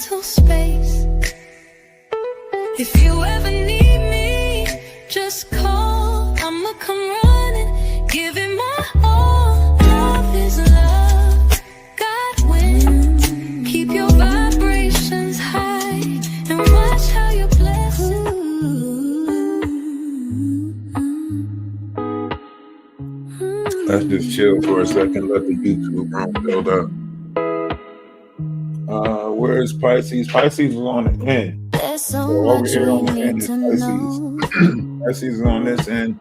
mental space. If you ever need me, just call. I'ma come running, give it my all. Love is love, God wins. Keep your vibrations high and watch how your blessings. Let's just chill for a second, let the YouTube room build up. Where's Pisces? Pisces is on the end. So over here on the end is Pisces. Pisces is on this end.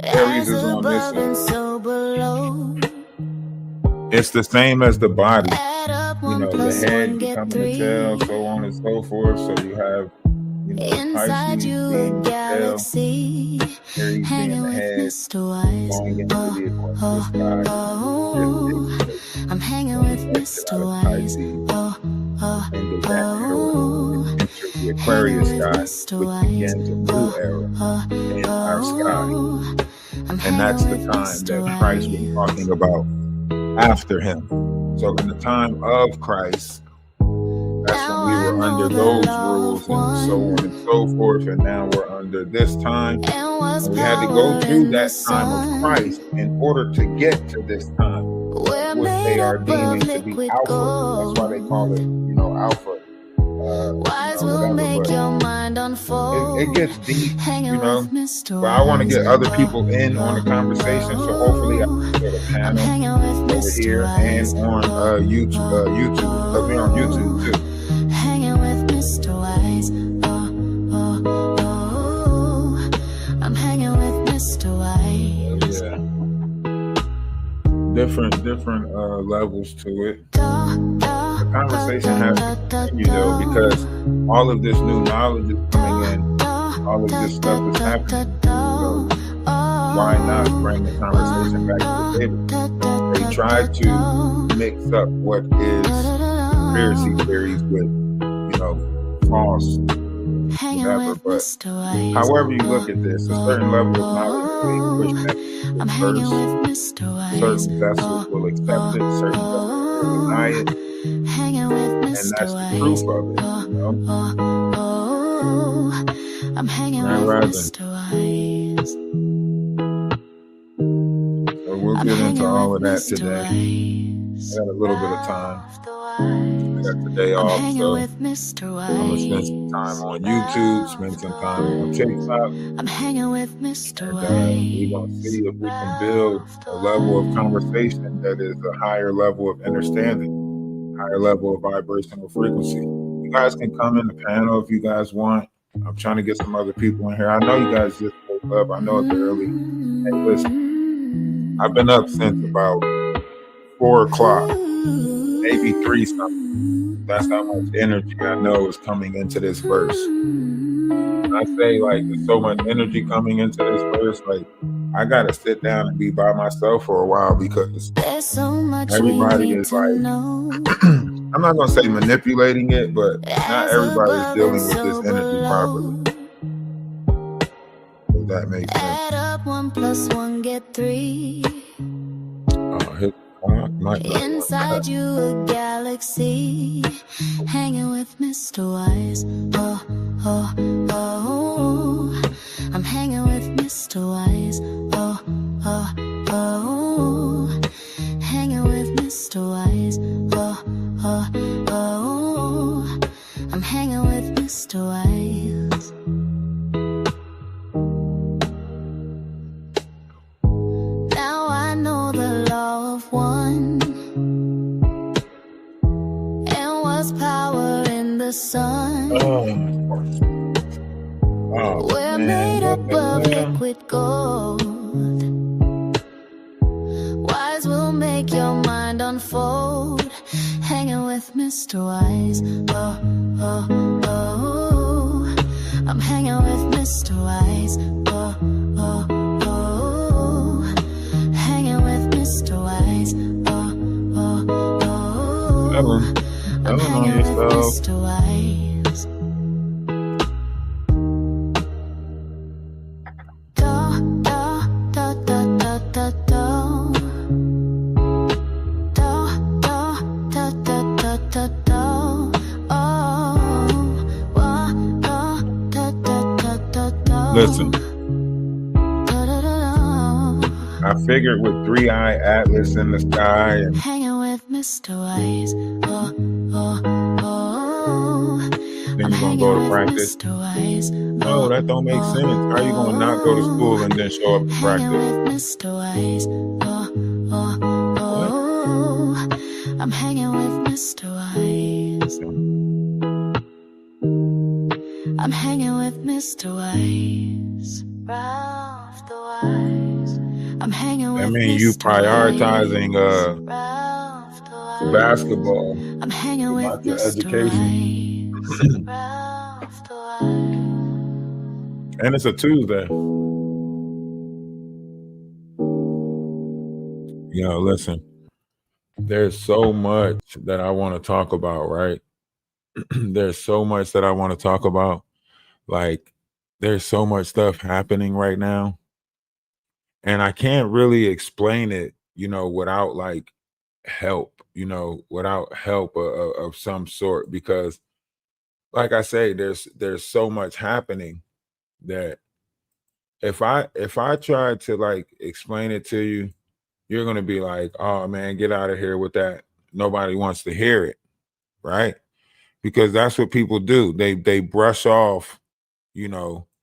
Aries is on this end. It's the same as the body. You know, the head becoming the tail, so on and so forth. So you have, you know, Pisces being the tail, Aries being the head, going into the Aquarius sky. I'm hanging with Mr. Wise. Into that era, into the Aquarius sky, which begins a new era in our sky. And that's the time that Christ was talking about after him. So in the time of Christ, that's when we were under those rules and so on and so forth, and now we're under this time. And we had to go through that time of Christ in order to get to this time, what they are deeming to be alpha. That's why they call it, you know, alpha. Wise will make your mind unfold. It gets deep, you know, but I want to get other people in on the conversation, so hopefully I can get a panel over here and on YouTube. Because we're on YouTube too. Hanging with Mr. Wise. I'm hanging with Mr. Wise. Yeah. Different levels to it. The conversation has to continue though, because all of this new knowledge is coming in, all of this stuff is happening. So why not bring the conversation back to the table? They tried to mix up what is conspiracy theories with, you know, false whatever. But however you look at this, a certain level of knowledge is being pushed back first. Certain vessels will accept it, certain vessels will deny it. And that's the proof of it, you know? I'm hanging with Mr. Wise. So we'll get into all of that today. I got a little bit of time. I got the day off, so I'm gonna spend some time on YouTube, spend some time on TikTok. I'm hanging with Mr. And Wise. we're gonna see if we can build a level of conversation that is a higher level of understanding, higher level of vibrational frequency. You guys can come in the panel if you guys want. I'm trying to get some other people in here. I know you guys just woke up. I know it's early. Hey, listen, I've been up since about 4 o'clock, maybe 3 something. That's how much energy I know is coming into this verse. When I say like there's so much energy coming into this verse, like I gotta sit down and be by myself for a while, because everybody is like, I'm not gonna say manipulating it, but not everybody's dealing with this energy properly. Does that make sense? Add up 1 + 1 get 3. Inside you a galaxy, hanging with Mr. Wise. I'm hanging with Mr. Wise. Hanging with Mr. Wise. I'm hanging with Mr. Wise. Now I know the law of one, and what's power in the sun. We're made up of liquid gold. Wise will make your mind unfold. Hanging with Mr. Wise. I'm hanging with Mr. Wise. Hanging with Mr. Wise. I'm hanging with Mr. Wise. Oh. Listen, I figured with 3-eye atlas in the sky and hanging with Mr. Wise. then you're gonna go to practice. Mr. Wise. No, that don't make sense. How you gonna not go to school and then show up to practice? Mr. Wise. What? I'm hanging with Mr. Wise. I'm hanging with Mr. Wise. Ralph the Wise. I'm hanging with I mean, you prioritizing Ralph the Wise. basketball, I'm hanging with not your Mr. education. Wise. Ralph the Wise. And it's a Tuesday. Listen, there's so much that I want to talk about, right? There's so much that I want to talk about. Like, there's so much stuff happening right now. And I can't really explain it, without like help, without help of some sort, because like I say, there's so much happening that if I try to like explain it to you, you're gonna be like, oh man, get out of here with that. Nobody wants to hear it, right? Because that's what people do. They brush off,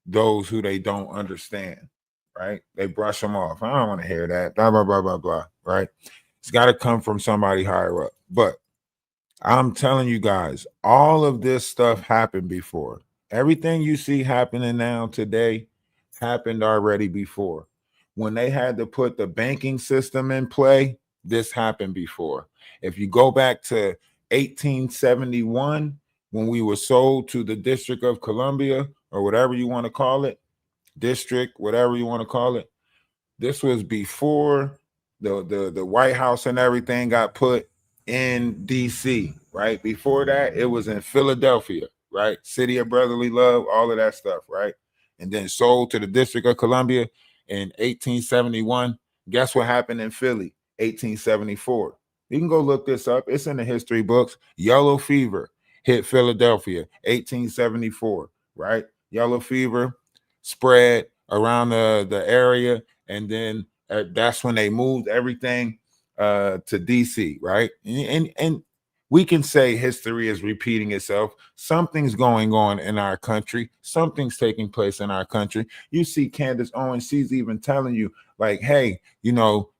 those who they don't understand, right? They brush them off. I don't want to hear that. Blah blah blah blah blah. Right? It's got to come from somebody higher up. But I'm telling you guys, all of this stuff happened before. Everything you see happening now today happened already before. When they had to put the banking system in play, this happened before. If you go back to 1871, when we were sold to the District of Columbia, or whatever you want to call it, district, whatever you want to call it, this was before the White House and everything got put in DC, right? Before that, it was in Philadelphia, right? City of brotherly love, all of that stuff, right? And then sold to the District of Columbia in 1871. Guess what happened in Philly? 1874. You can go look this up. It's in the history books. Yellow fever hit Philadelphia, 1874, right? Yellow fever spread around the area, and then that's when they moved everything to DC, right? And we can say history is repeating itself. Something's going on in our country. Something's taking place in our country. You see Candace Owens, she's even telling you, like, hey,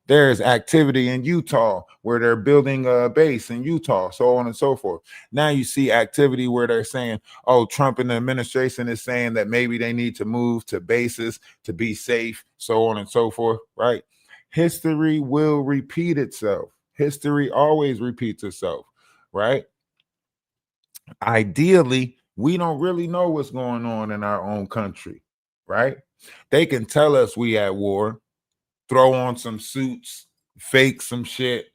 there's activity in Utah where they're building a base in Utah, so on and so forth. Now you see activity where they're saying, oh, Trump and the administration is saying that maybe they need to move to bases to be safe, so on and so forth, right? History will repeat itself. History always repeats itself, right? Ideally, we don't really know what's going on in our own country, right? They can tell us we at war, throw on some suits, fake some shit.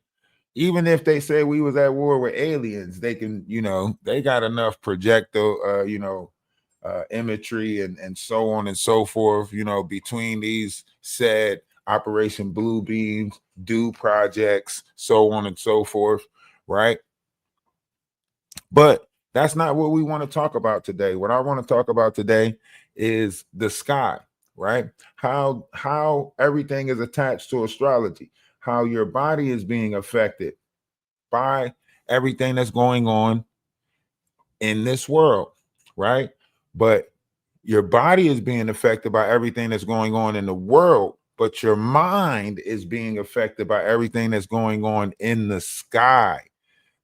Even if they say we was at war with aliens, they can, they got enough projectile, imagery and so on and so forth, between these said Operation Blue Beams, do projects, so on and so forth, right? But that's not what we want to talk about today. What I want to talk about today is the sky, right? How everything is attached to astrology, how your body is being affected by everything that's going on in this world, right? But your body is being affected by everything that's going on in the world, but your mind is being affected by everything that's going on in the sky.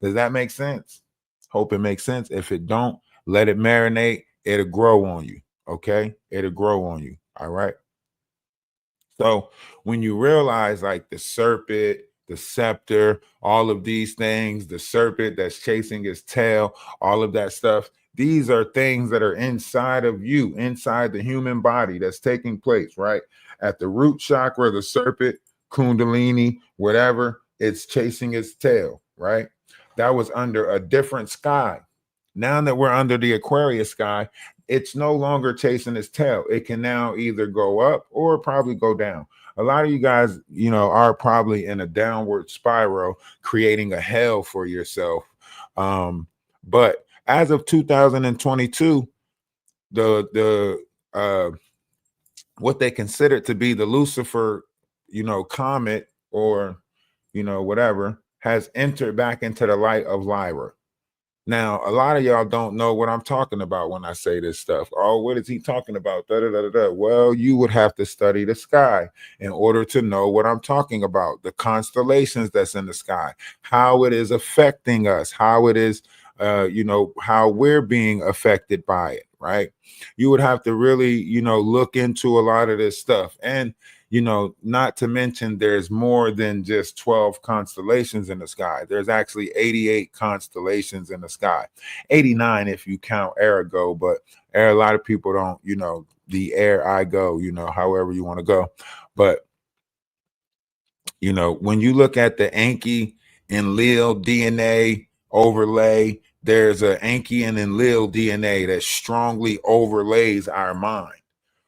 Does that make sense? Hope it makes sense. If it don't, let it marinate. It'll grow on you. Okay? It'll grow on you. All right. So when you realize like the serpent, the scepter, all of these things, the serpent that's chasing his tail, all of that stuff, these are things that are inside of you, inside the human body that's taking place, right? At the root chakra, the serpent, kundalini, whatever, it's chasing its tail, right? That was under a different sky. Now that we're under the Aquarius sky, it's no longer chasing its tail. It can now either go up or probably go down. A lot of you guys, are probably in a downward spiral, creating a hell for yourself. But as of 2022, the what they considered to be the Lucifer, comet, or, whatever, has entered back into the light of Lyra. Now, a lot of y'all don't know what I'm talking about when I say this stuff. Oh, what is he talking about? Da, da, da, da, da. Well, you would have to study the sky in order to know what I'm talking about. The constellations that's in the sky, how it is affecting us, how it is, how we're being affected by it, right? You would have to really, look into a lot of this stuff. And not to mention there's more than just 12 constellations in the sky. There's actually 88 constellations in the sky, 89 if you count Arago, but a lot of people don't, the air I go, however you want to go. But, when you look at the Anki and Lil DNA overlay, there's an Anki and Lil DNA that strongly overlays our mind.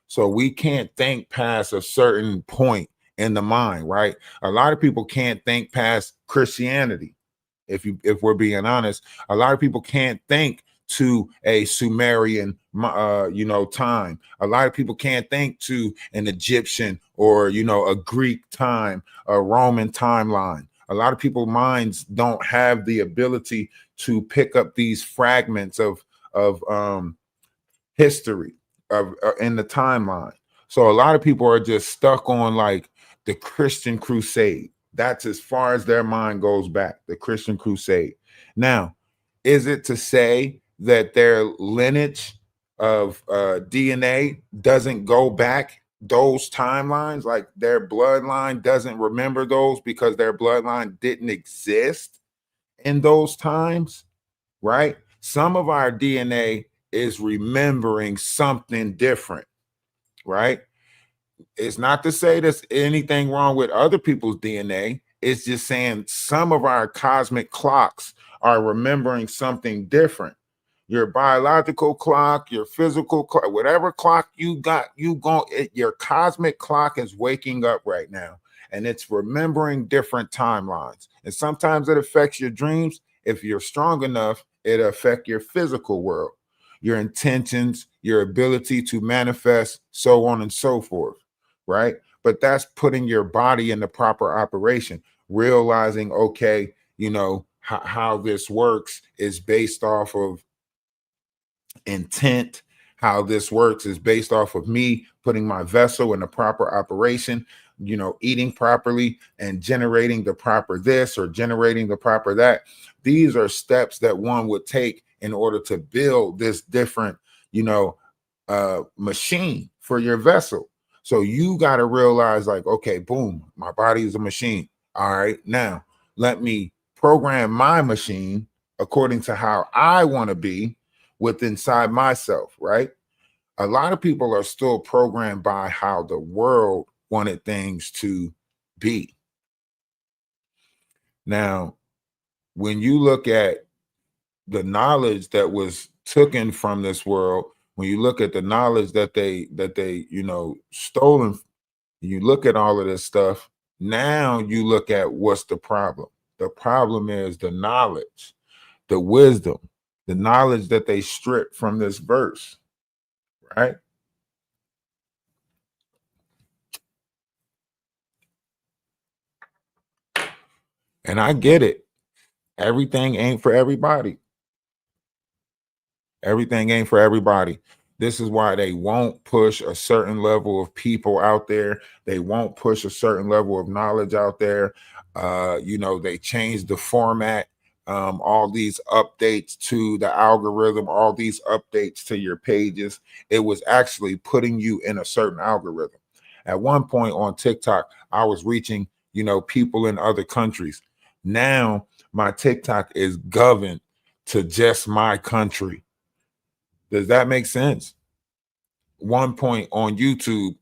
So we can't think past a certain point in the mind, right? A lot of people can't think past Christianity. If we're being honest, a lot of people can't think to a Sumerian, time. A lot of people can't think to an Egyptian or, a Greek time, a Roman timeline. A lot of people's minds don't have the ability to pick up these fragments of history of in the timeline. So a lot of people are just stuck on like the Christian crusade. That's as far as their mind goes back, the Christian crusade. Now, is it to say that their lineage of DNA doesn't go back those timelines, like their bloodline doesn't remember those because their bloodline didn't exist in those times, right? Some of our DNA is remembering something different, right? It's not to say there's anything wrong with other people's DNA. It's just saying some of our cosmic clocks are remembering something different. Your biological clock, your physical clock, whatever clock you got, your cosmic clock is waking up right now, and it's remembering different timelines. And sometimes it affects your dreams. If you're strong enough, it'll affect your physical world, your intentions, your ability to manifest, so on and so forth, right? But that's putting your body in the proper operation, realizing, okay, how this works is based off of intent. How this works is based off of me putting my vessel in the proper operation, eating properly and generating the proper this or generating the proper that. These are steps that one would take in order to build this different, machine for your vessel. So you got to realize, like, okay, boom, my body is a machine. All right, now let me program my machine according to how I want to be with inside myself, right? A lot of people are still programmed by how the world wanted things to be. Now, when you look at the knowledge that was taken from this world, when you look at the knowledge that they stolen, you look at all of this stuff, now you look at what's the problem. The problem is the knowledge, the wisdom, the knowledge that they stripped from this verse, right? And I get it. Everything ain't for everybody. Everything ain't for everybody. This is why they won't push a certain level of people out there. They won't push a certain level of knowledge out there. They changed the format, all these updates to the algorithm, all these updates to your pages. It was actually putting you in a certain algorithm. At one point on TikTok, I was reaching, people in other countries. Now my TikTok is governed to just my country. Does that make sense? One point on YouTube,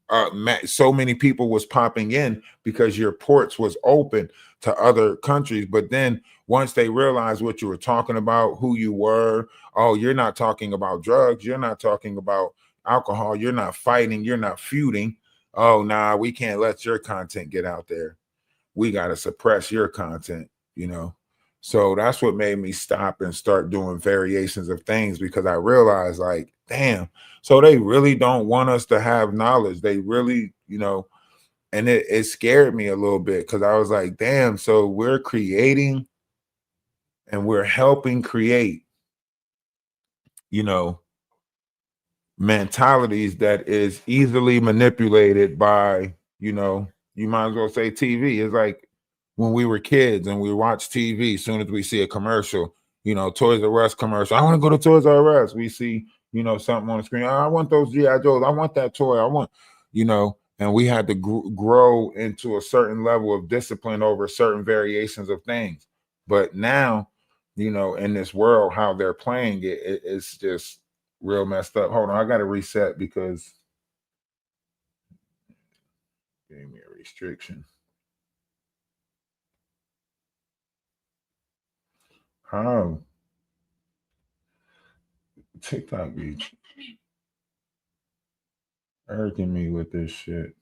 so many people was popping in because your ports was open to other countries. But then once they realized what you were talking about, who you were, oh, you're not talking about drugs, you're not talking about alcohol, you're not fighting, you're not feuding. Oh, nah, we can't let your content get out there. We got to suppress your content, So that's what made me stop and start doing variations of things, because I realized, like, damn. So they really don't want us to have knowledge. They really, and it scared me a little bit because I was like, damn, so we're creating and we're helping create, mentalities that is easily manipulated by, you might as well say TV. It's like when we were kids and we watch TV, as soon as we see a commercial, Toys R Us commercial, I want to go to Toys R Us. We see, something on the screen. I want those G.I. Joes. I want that toy. I want, and we had to grow into a certain level of discipline over certain variations of things. But now, in this world, how they're playing it's just real messed up. Hold on, I got to reset because gave me a restriction. How TikTok be irking me with this shit.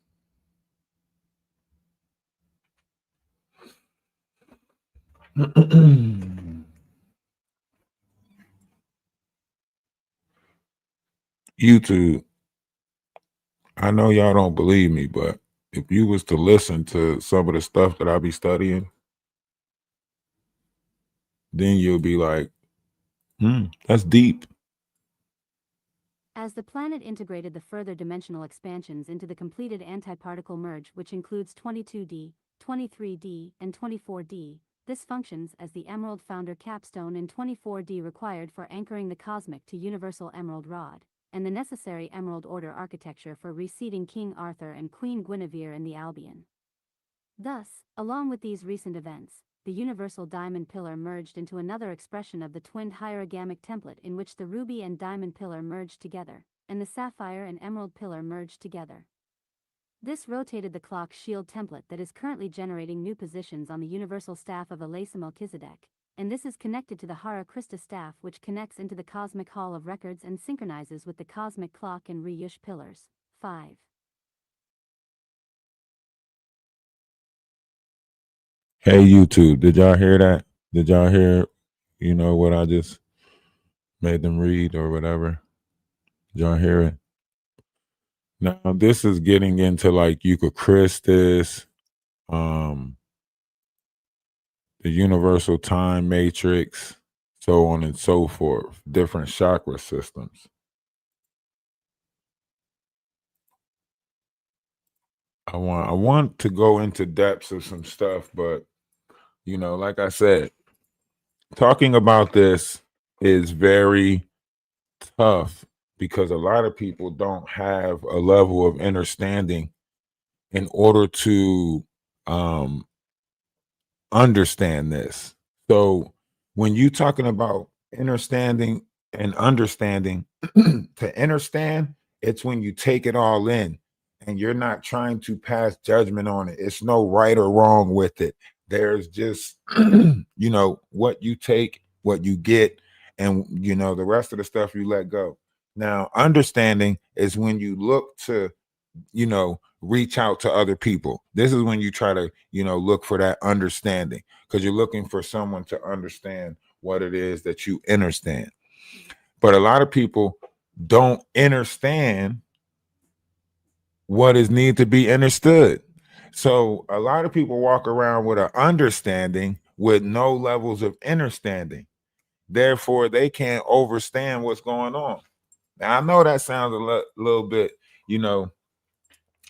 YouTube, I know y'all don't believe me, but if you was to listen to some of the stuff that I be studying, then you'll be like, that's deep. As the planet integrated the further dimensional expansions into the completed antiparticle merge, which includes 22D, 23D, and 24D, this functions as the Emerald Founder capstone in 24D required for anchoring the cosmic to universal emerald rod, and the necessary Emerald Order architecture for reseating King Arthur and Queen Guinevere in the Albion. Thus, along with these recent events, the universal diamond pillar merged into another expression of the twinned hierogamic template in which the ruby and diamond pillar merged together, and the sapphire and emerald pillar merged together. This rotated the clock shield template that is currently generating new positions on the universal staff of Elasa Melchizedek, and this is connected to the Hara Krista staff, which connects into the cosmic hall of records and synchronizes with the cosmic clock and Ryush pillars. 5. Hey YouTube, did y'all hear that? Did y'all hear, what I just made them read or whatever? Did y'all hear it? Now this is getting into like Eucharistus, the universal time matrix, so on and so forth, different chakra systems. I want to go into depths of some stuff, but like I said, talking about this is very tough because a lot of people don't have a level of understanding in order to understand this. So when you talking about understanding and understanding, to understand, it's when you take it all in and you're not trying to pass judgment on it. It's no right or wrong with it. There's just, what you take, what you get, and, the rest of the stuff you let go. Now, understanding is when you look to, reach out to other people. This is when you try to, look for that understanding because you're looking for someone to understand what it is that you understand. But a lot of people don't understand what is need to be understood. So a lot of people walk around with an understanding with no levels of understanding. Therefore, they can't understand what's going on. Now, I know that sounds a little bit,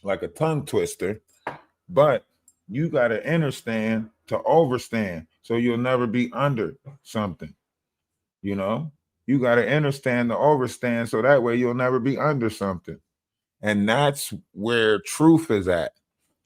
like a tongue twister, but you got to understand to overstand so you'll never be under something. You got to understand to overstand so that way you'll never be under something. And that's where truth is at.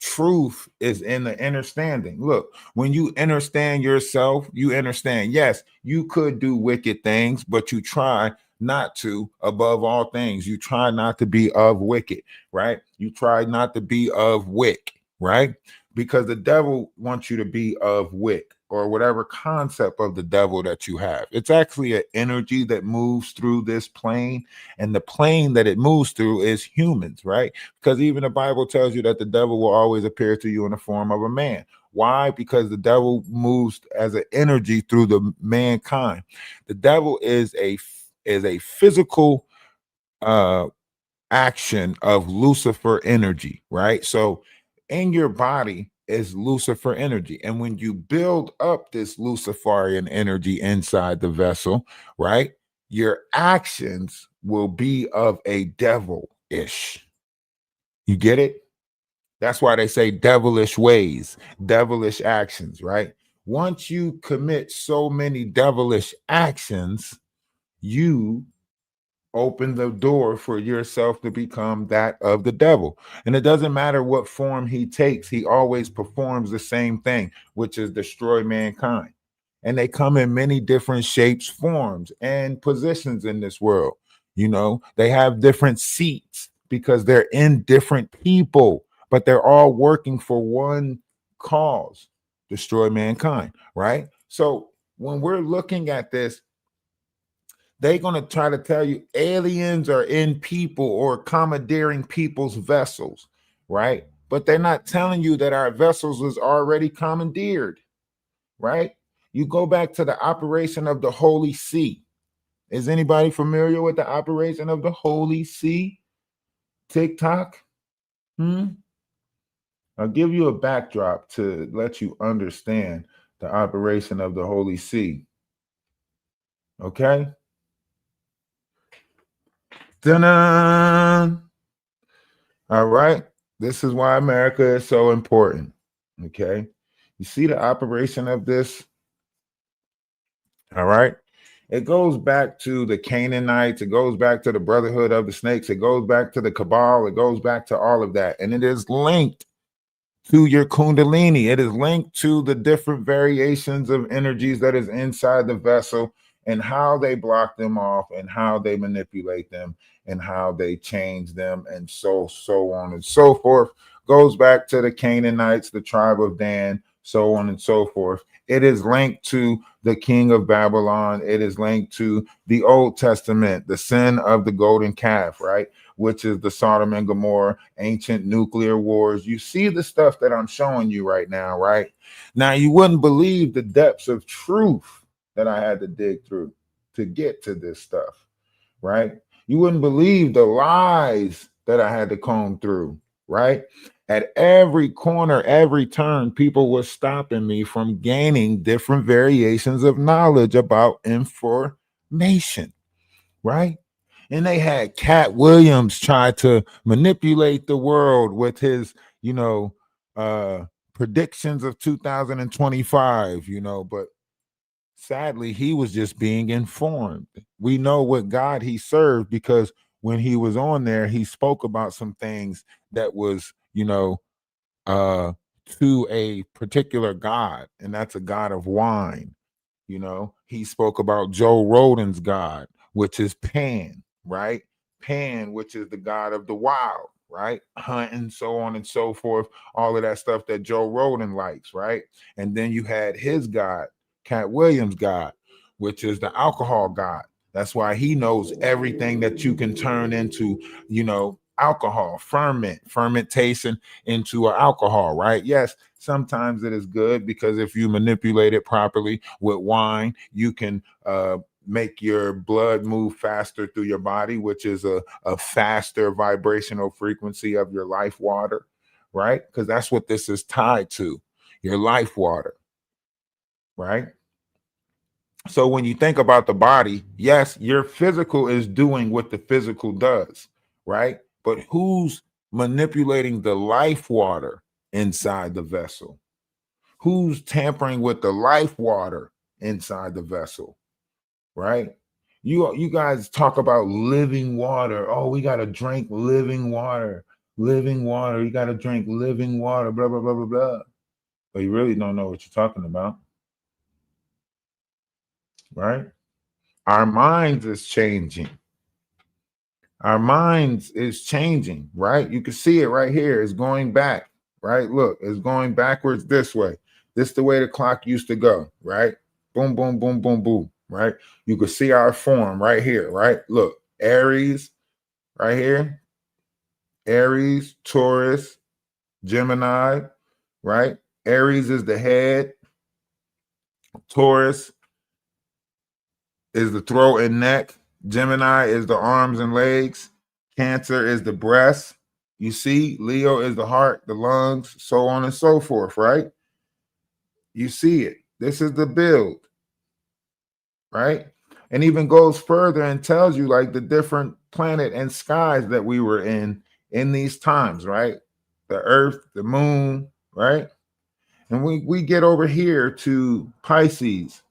Truth is in the understanding. Look, when you understand yourself, you understand, yes, you could do wicked things, but you try not to above all things. You try not to be of wicked, right? You try not to be of wick, right? Because the devil wants you to be of wick or whatever concept of the devil that you have. It's actually an energy that moves through this plane, and the plane that it moves through is humans, right? Because even the Bible tells you that the devil will always appear to you in the form of a man. Why? Because the devil moves as an energy through the mankind. The devil is a physical action of Lucifer energy, right? So in your body is Lucifer energy. And when you build up this Luciferian energy inside the vessel, right, your actions will be of a devil-ish. You get it? That's why they say devilish ways, devilish actions, right? Once you commit so many devilish actions, you open the door for yourself to become that of the devil. And it doesn't matter what form he takes, he always performs the same thing, which is destroy mankind. And they come in many different shapes, forms, and positions in this world. You know, they have different seats because they're in different people, but they're all working for one cause, destroy mankind, right? So when we're looking at this, they're going to try to tell you aliens are in people or commandeering people's vessels, right? But they're not telling you that our vessels was already commandeered, right? You go back to the operation of the Holy See. Is anybody familiar with the operation of the Holy See? TikTok? I'll give you a backdrop to let you understand the operation of the Holy See. Okay? Dun-dun! All right. This is why America is so important. Okay. You see the operation of this? All right. It goes back to the Canaanites. It goes back to the Brotherhood of the Snakes. It goes back to the Cabal. It goes back to all of that. And it is linked to your Kundalini. It is linked to the different variations of energies that is inside the vessel and how they block them off and how they manipulate them and how they change them and so on and so forth. Goes back to the Canaanites, the tribe of Dan, so on and so forth. It is linked to the king of Babylon. It is linked to the Old Testament, the sin of the golden calf, right? Which is the Sodom and Gomorrah, ancient nuclear wars. You see the stuff that I'm showing you right now, right? Now, you wouldn't believe the depths of truth that I had to dig through to get to this stuff, right? You wouldn't believe the lies that I had to comb through, right? At every corner, every turn, people were stopping me from gaining different variations of knowledge about information, right? And they had Cat Williams try to manipulate the world with his, predictions of 2025, but sadly, he was just being informed. We know what God he served because when he was on there, he spoke about some things that was, to a particular God, and that's a God of wine. He spoke about Joe Roden's God, which is Pan, right? Pan, which is the God of the wild, right? Hunting, so on and so forth, all of that stuff that Joe Roden likes, right? And then you had his God, Cat Williams' God, which is the alcohol God. That's why he knows everything that you can turn into, alcohol, fermentation into an alcohol, right? Yes, sometimes it is good because if you manipulate it properly with wine, you can make your blood move faster through your body, which is a faster vibrational frequency of your life water, right? Because that's what this is tied to, your life water, right? So when you think about the body, yes, your physical is doing what the physical does, right? But who's manipulating the life water inside the vessel? Who's tampering with the life water inside the vessel, right? You guys talk about living water. Oh, we got to drink living water. Living water. You got to drink living water, blah, blah, blah, blah, blah. But you really don't know what you're talking about, right? Our minds is changing. Our minds is changing, right? You can see it right here. It's going back, right? Look, it's going backwards this way. This is the way the clock used to go, right? Boom, boom, boom, boom, boom, right? You can see our form right here, right? Look, Aries right here, Aries, Taurus, Gemini, right? Aries is the head, Taurus is the throat and neck, Gemini is the arms and legs. Cancer is the breast. You see, Leo is the heart, the lungs, so on and so forth, right? You see it. This is the build, right? And even goes further and tells you like the different planet and skies that we were in these times, right? The earth, the moon, right? And we get over here to Pisces.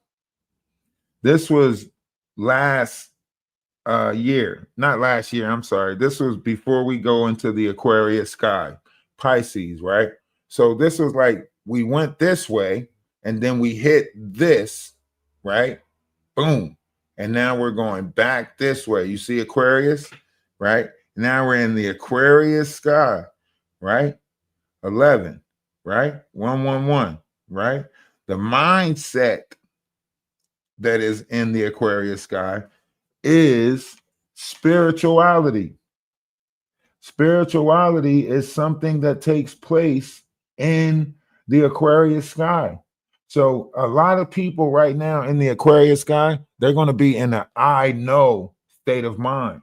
This was last year, not last year, I'm sorry. This was before we go into the Aquarius sky, Pisces, right? So this was like we went this way and then we hit this, right? Boom. And now we're going back this way. You see Aquarius, right? Now we're in the Aquarius sky, right? 11, right? 111, right? The mindset that is in the Aquarius sky is spirituality. Spirituality is something that takes place in the Aquarius sky. So a lot of people right now in the Aquarius sky, they're going to be in an I know state of mind.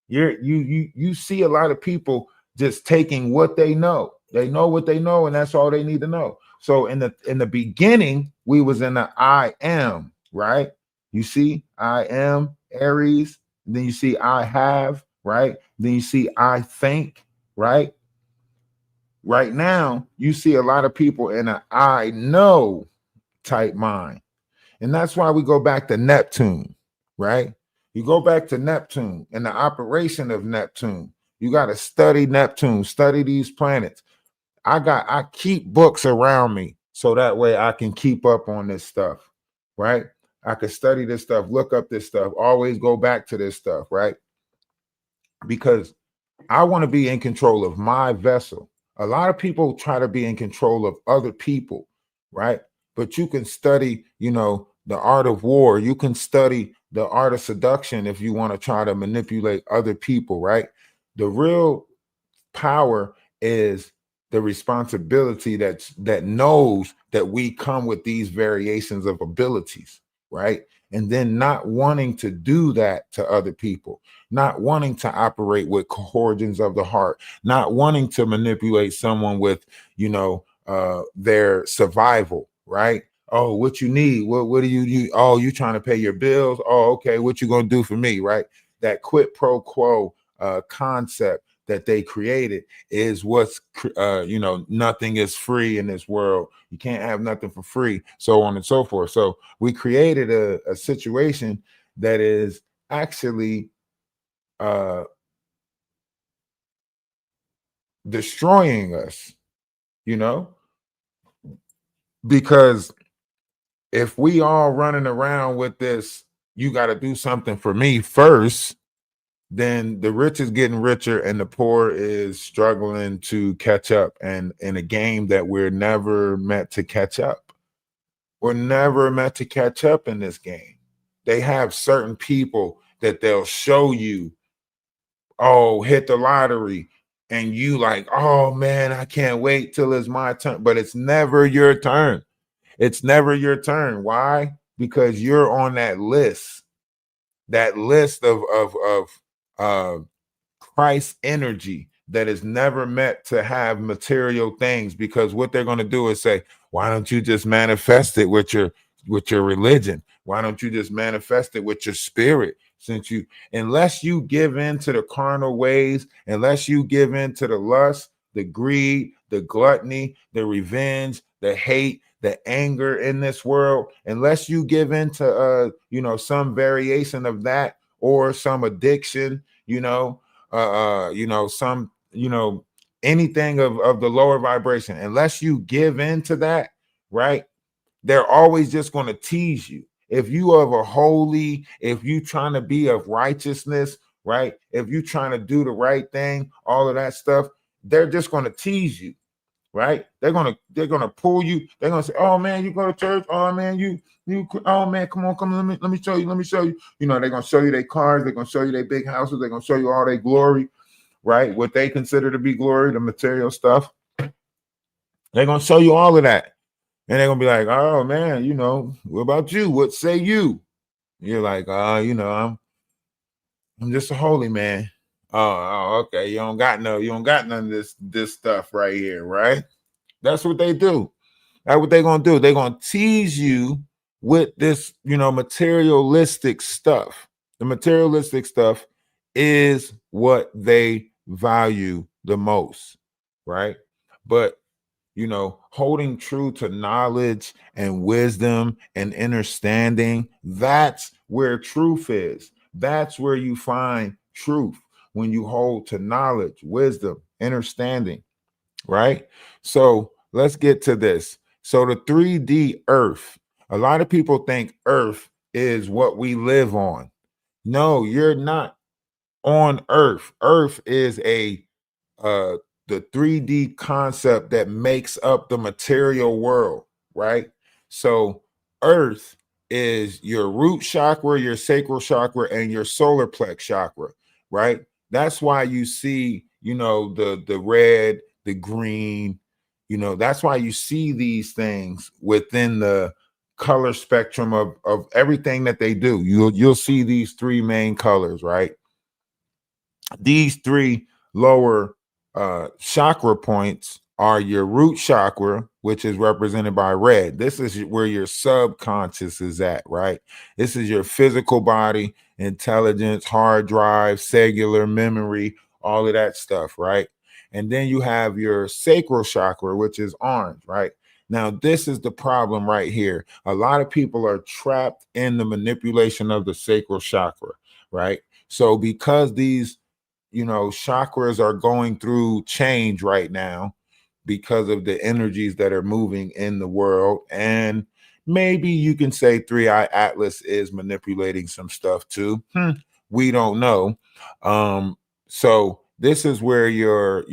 You see a lot of people just taking what they know. They know what they know, and that's all they need to know. So in the beginning, we was in the I am, right? You see, I am Aries, then you see I have, right? Then you see I think, right? Right now, you see a lot of people in an I know type mind. And that's why we go back to Neptune, right? You go back to Neptune and the operation of Neptune. You got to study Neptune, study these planets. I keep books around me so that way I can keep up on this stuff, right? I can study this stuff, look up this stuff, always go back to this stuff, right? Because I want to be in control of my vessel. A lot of people try to be in control of other people, right? But you can study, the art of war. You can study the art of seduction if you want to try to manipulate other people, right? The real power is the responsibility that knows that we come with these variations of abilities, right? And then not wanting to do that to other people, not wanting to operate with cohortions of the heart, not wanting to manipulate someone with, their survival, right? Oh, what you need? What do you? Oh, you trying to pay your bills? Oh, okay. What you gonna do for me, right? That quid pro quo concept that they created is what's nothing is free in this world. You can't have nothing for free, so on and so forth. So we created a situation that is actually destroying us, because if we all running around with this, you got to do something for me first, then the rich is getting richer and the poor is struggling to catch up, and in a game that we're never meant to catch up. We're never meant to catch up in this game. They have certain people that they'll show you, oh, hit the lottery, and you like, oh man, I can't wait till it's my turn. But it's never your turn. It's never your turn. Why? Because you're on that list of Christ energy that is never meant to have material things, because what they're going to do is say, why don't you just manifest it with your religion? Why don't you just manifest it with your spirit? Since unless you give in to the carnal ways, unless you give in to the lust, the greed, the gluttony, the revenge, the hate, the anger in this world, unless you give in to some variation of that, or some addiction, some, anything of the lower vibration, unless you give in to that, right? They're always just going to tease you. If you are a holy, if you trying to be of righteousness, right? If you trying to do the right thing, all of that stuff, they're just going to tease you, right? They're gonna pull you. They're gonna say, "Oh man, you go to church? Oh man, oh man, come on, let me show you. They're gonna show you their cars. They're gonna show you their big houses. They're gonna show you all their glory, right? What they consider to be glory, the material stuff. They're gonna show you all of that, and they're gonna be like, "Oh man, what about you? What say you?" You're like, I'm just a holy man. Okay. You don't got none of this stuff right here, right? That's what they do. That's what they're gonna do. They're gonna tease you with this, materialistic stuff. The materialistic stuff is what they value the most, right? But holding true to knowledge and wisdom and understanding, that's where truth is. That's where you find truth, when you hold to knowledge, wisdom, understanding, right? So let's get to this. So the 3D earth, a lot of people think earth is what we live on. No, you're not on earth. Earth is uh the 3D concept that makes up the material world, right? So earth is your root chakra, your sacral chakra, and your solar plex chakra, right? That's why you see, the red, the green, that's why you see these things within the color spectrum of everything that they do. You'll see these three main colors, right? These three lower chakra points are your root chakra, which is represented by red. This is where your subconscious is at, right? This is your physical body, intelligence, hard drive, cellular memory, all of that stuff, right? And then you have your sacral chakra, which is orange, right? Now, this is the problem right here. A lot of people are trapped in the manipulation of the sacral chakra, right? So because these chakras are going through change right now because of the energies that are moving in the world. And maybe you can say Three Eye Atlas is manipulating some stuff too. We don't know. So this is where your,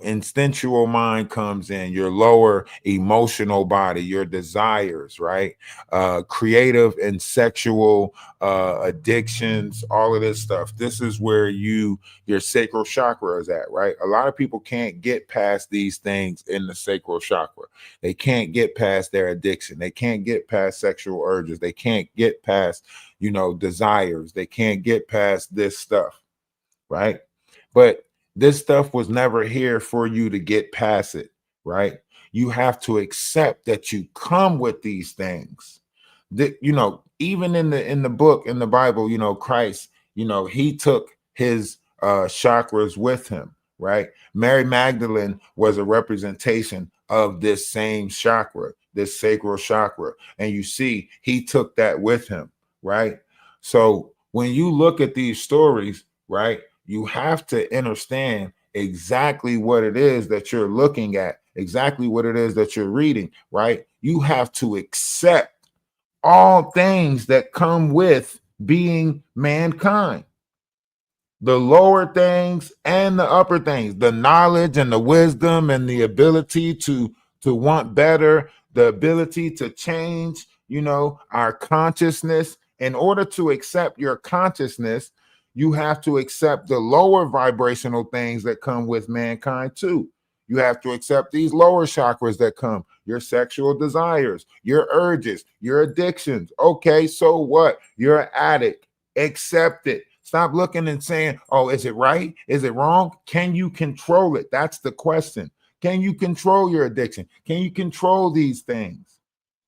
instinctual mind comes in, your lower emotional body, your desires, right? Creative and sexual addictions, all of this stuff. This is where your sacral chakra is at, right? A lot of people can't get past these things in the sacral chakra. They can't get past their addiction. They can't get past sexual urges. They can't get past, desires. They can't get past this stuff, right? But this stuff was never here for you to get past it, right? You have to accept that you come with these things. That, even in the book, in the Bible, Christ, he took his chakras with him, right? Mary Magdalene was a representation of this same chakra, this sacral chakra. And you see, he took that with him, right? So when you look at these stories, right, you have to understand exactly what it is that you're looking at, exactly what it is that you're reading, right? You have to accept all things that come with being mankind, the lower things and the upper things, the knowledge and the wisdom and the ability to want better, the ability to change, our consciousness. In order to accept your consciousness, you have to accept the lower vibrational things that come with mankind too. You have to accept these lower chakras that come, your sexual desires, your urges, your addictions. Okay, so what? You're an addict. Accept it. Stop looking and saying, oh, is it right? Is it wrong? Can you control it? That's the question. Can you control your addiction? Can you control these things?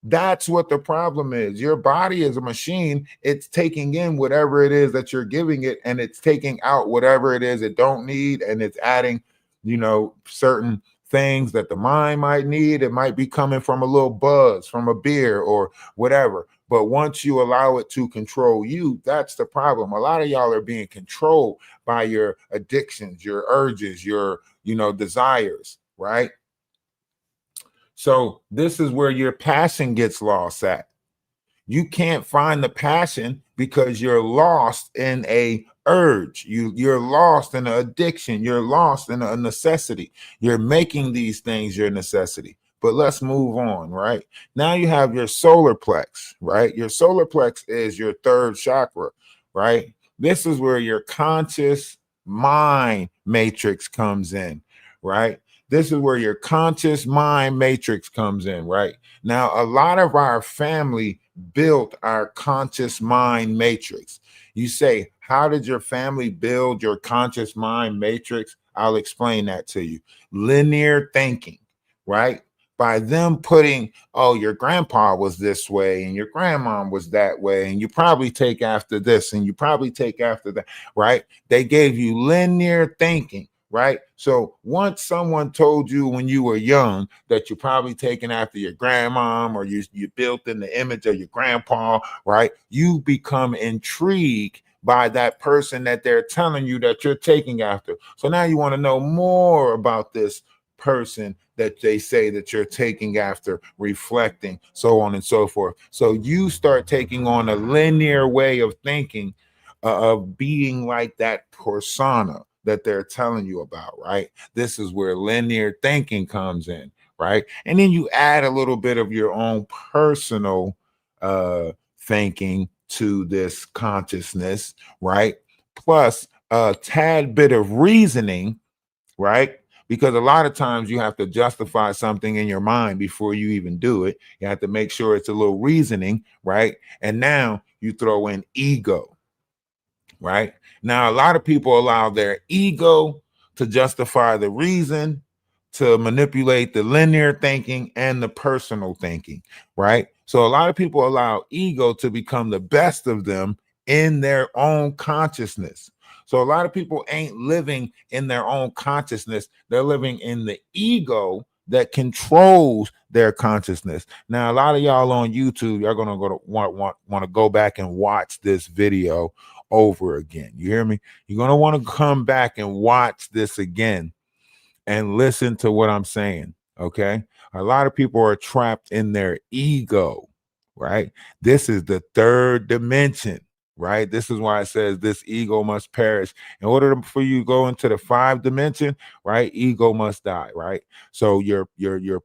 That's what the problem is. Your body is a machine. It's taking in whatever it is that you're giving it, and it's taking out whatever it is it don't need, and it's adding, certain things that the mind might need. It might be coming from a little buzz from a beer or whatever. But once you allow it to control you, that's the problem. A lot of y'all are being controlled by your addictions, your urges, your, desires, right? So this is where your passion gets lost at. You can't find the passion because you're lost in a urge. You're lost in an addiction. You're lost in a necessity. You're making these things your necessity. But let's move on, right? Now you have your solar plex, right? Your solar plex is your third chakra, right? This is where your conscious mind matrix comes in, right? This is where your conscious mind matrix comes in, right? Now, a lot of our family built our conscious mind matrix. You say, How did your family build your conscious mind matrix? I'll explain that to you. Linear thinking, right? By them putting, oh, your grandpa was this way and your grandmom was that way, and you probably take after this and you probably take after that, right? They gave you linear thinking, right? So once someone told you when you were young that you're probably taking after your grandmom, or you built in the image of your grandpa, right? You become intrigued by that person that they're telling you that you're taking after. So now you want to know more about this person that they say that you're taking after, reflecting, so on and so forth. So you start taking on a linear way of thinking, of being like that persona that they're telling you about, right? This is where linear thinking comes in, right? And then you add a little bit of your own personal thinking to this consciousness, right? Plus a tad bit of reasoning, right? Because a lot of times you have to justify something in your mind before you even do it. You have to make sure it's a little reasoning, right? And now you throw in ego, right? Now, a lot of people allow their ego to justify the reason, to manipulate the linear thinking and the personal thinking, right? So a lot of people allow ego to become the best of them in their own consciousness. So a lot of people ain't living in their own consciousness. They're living in the ego that controls their consciousness. Now, a lot of y'all on YouTube, you're gonna want to go back and watch this video over again. You hear me? You're going to want to come back and watch this again and listen to what I'm saying. Okay. A lot of people are trapped in their ego, right? This is the third dimension, right? This is why it says this ego must perish. In order for you to go into the 5th dimension, right? Ego must die, right? So your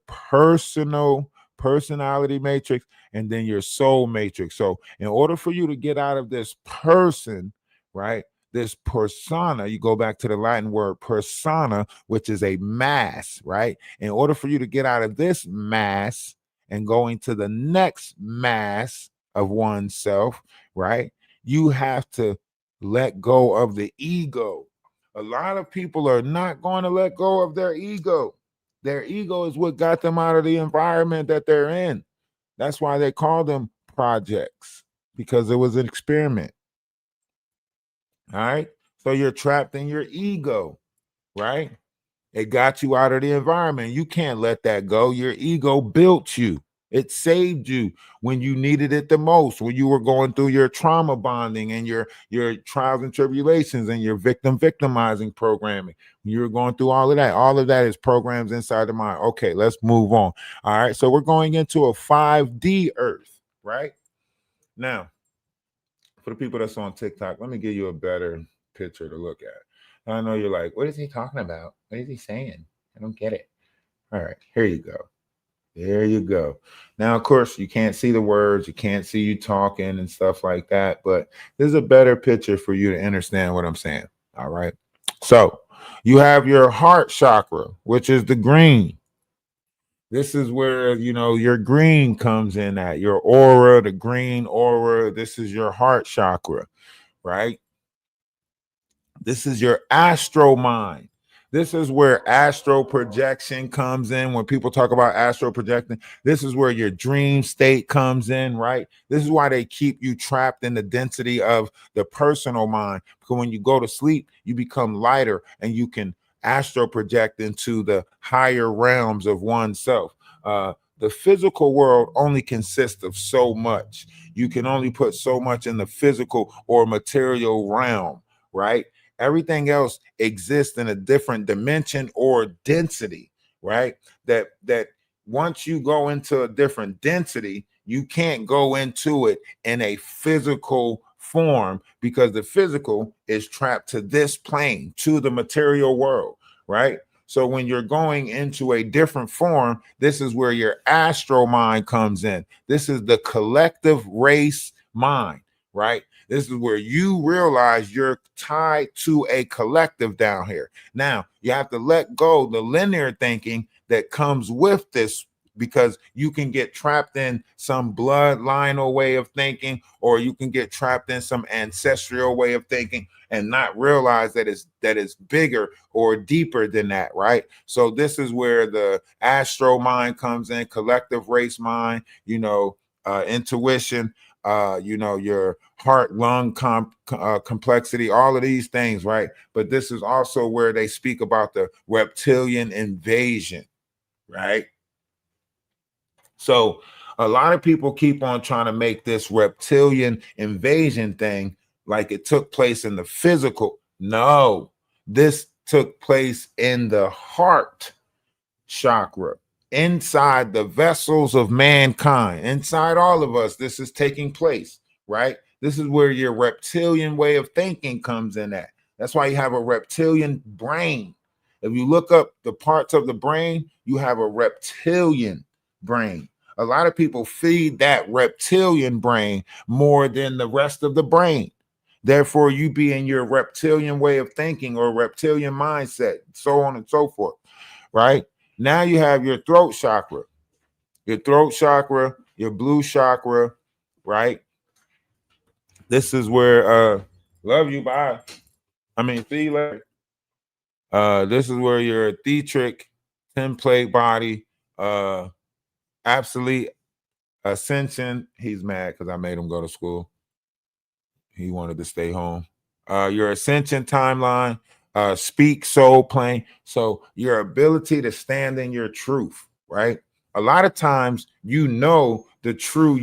personal personality matrix and then your soul matrix. So in order for you to get out of this person, right? This persona, you go back to the Latin word persona, which is a mass, right? In order for you to get out of this mass and go into the next mass of oneself, right? You have to let go of the ego. A lot of people are not going to let go of their ego. Their ego is what got them out of the environment that they're in. That's why they call them projects, because it was an experiment. All right. So you're trapped in your ego, right? It got you out of the environment. You can't let that go. Your ego built you. It saved you when you needed it the most, when you were going through your trauma bonding and your trials and tribulations and your victimizing programming. When you were going through all of that. All of that is programs inside the mind. Okay, let's move on. All right. So we're going into a 5D earth, right? Now, for the people that's on TikTok, let me give you a better picture to look at. I know you're like, what is he talking about? What is he saying? I don't get it. All right, here you go. There you go. Now, of course, you can't see the words, you can't see you talking and stuff like that, but this is a better picture for you to understand what I'm saying. All right. So you have your heart chakra, which is the green. This is where, your green comes in at your aura, the green aura. This is your heart chakra, right? This is your astro mind. This is where astral projection comes in. When people talk about astral projecting, this is where your dream state comes in, right? This is why they keep you trapped in the density of the personal mind. Because when you go to sleep, you become lighter and you can astral project into the higher realms of oneself. The physical world only consists of so much. You can only put so much in the physical or material realm, right? Everything else exists in a different dimension or density, right? That once you go into a different density, you can't go into it in a physical form, because the physical is trapped to this plane, to the material world, right? So when you're going into a different form, this is where your astral mind comes in. This is the collective race mind, right? This is where you realize you're tied to a collective down here. Now, you have to let go the linear thinking that comes with this because you can get trapped in some bloodline way of thinking, or you can get trapped in some ancestral way of thinking and not realize that it's bigger or deeper than that, right? So this is where the astro mind comes in, collective race mind, intuition, your heart lung complexity, all of these things, right? But this is also where they speak about the reptilian invasion, right? So a lot of people keep on trying to make this reptilian invasion thing like it took place in the physical. No, this took place in the heart chakra, inside the vessels of mankind, inside all of us. This is taking place, right? This is where your reptilian way of thinking comes in at. That's why you have a reptilian brain. If you look up the parts of the brain, you have a reptilian brain. A lot of people feed that reptilian brain more than the rest of the brain. Therefore, you be in your reptilian way of thinking or reptilian mindset, so on and so forth, right? Now you have your throat chakra, your blue chakra, right? This is where love you, bye. See you later. This is where your thetric template body, absolute ascension. He's mad because I made him go to school. He wanted to stay home. Your ascension timeline, speak soul plane. So your ability to stand in your truth, right? A lot of times, the true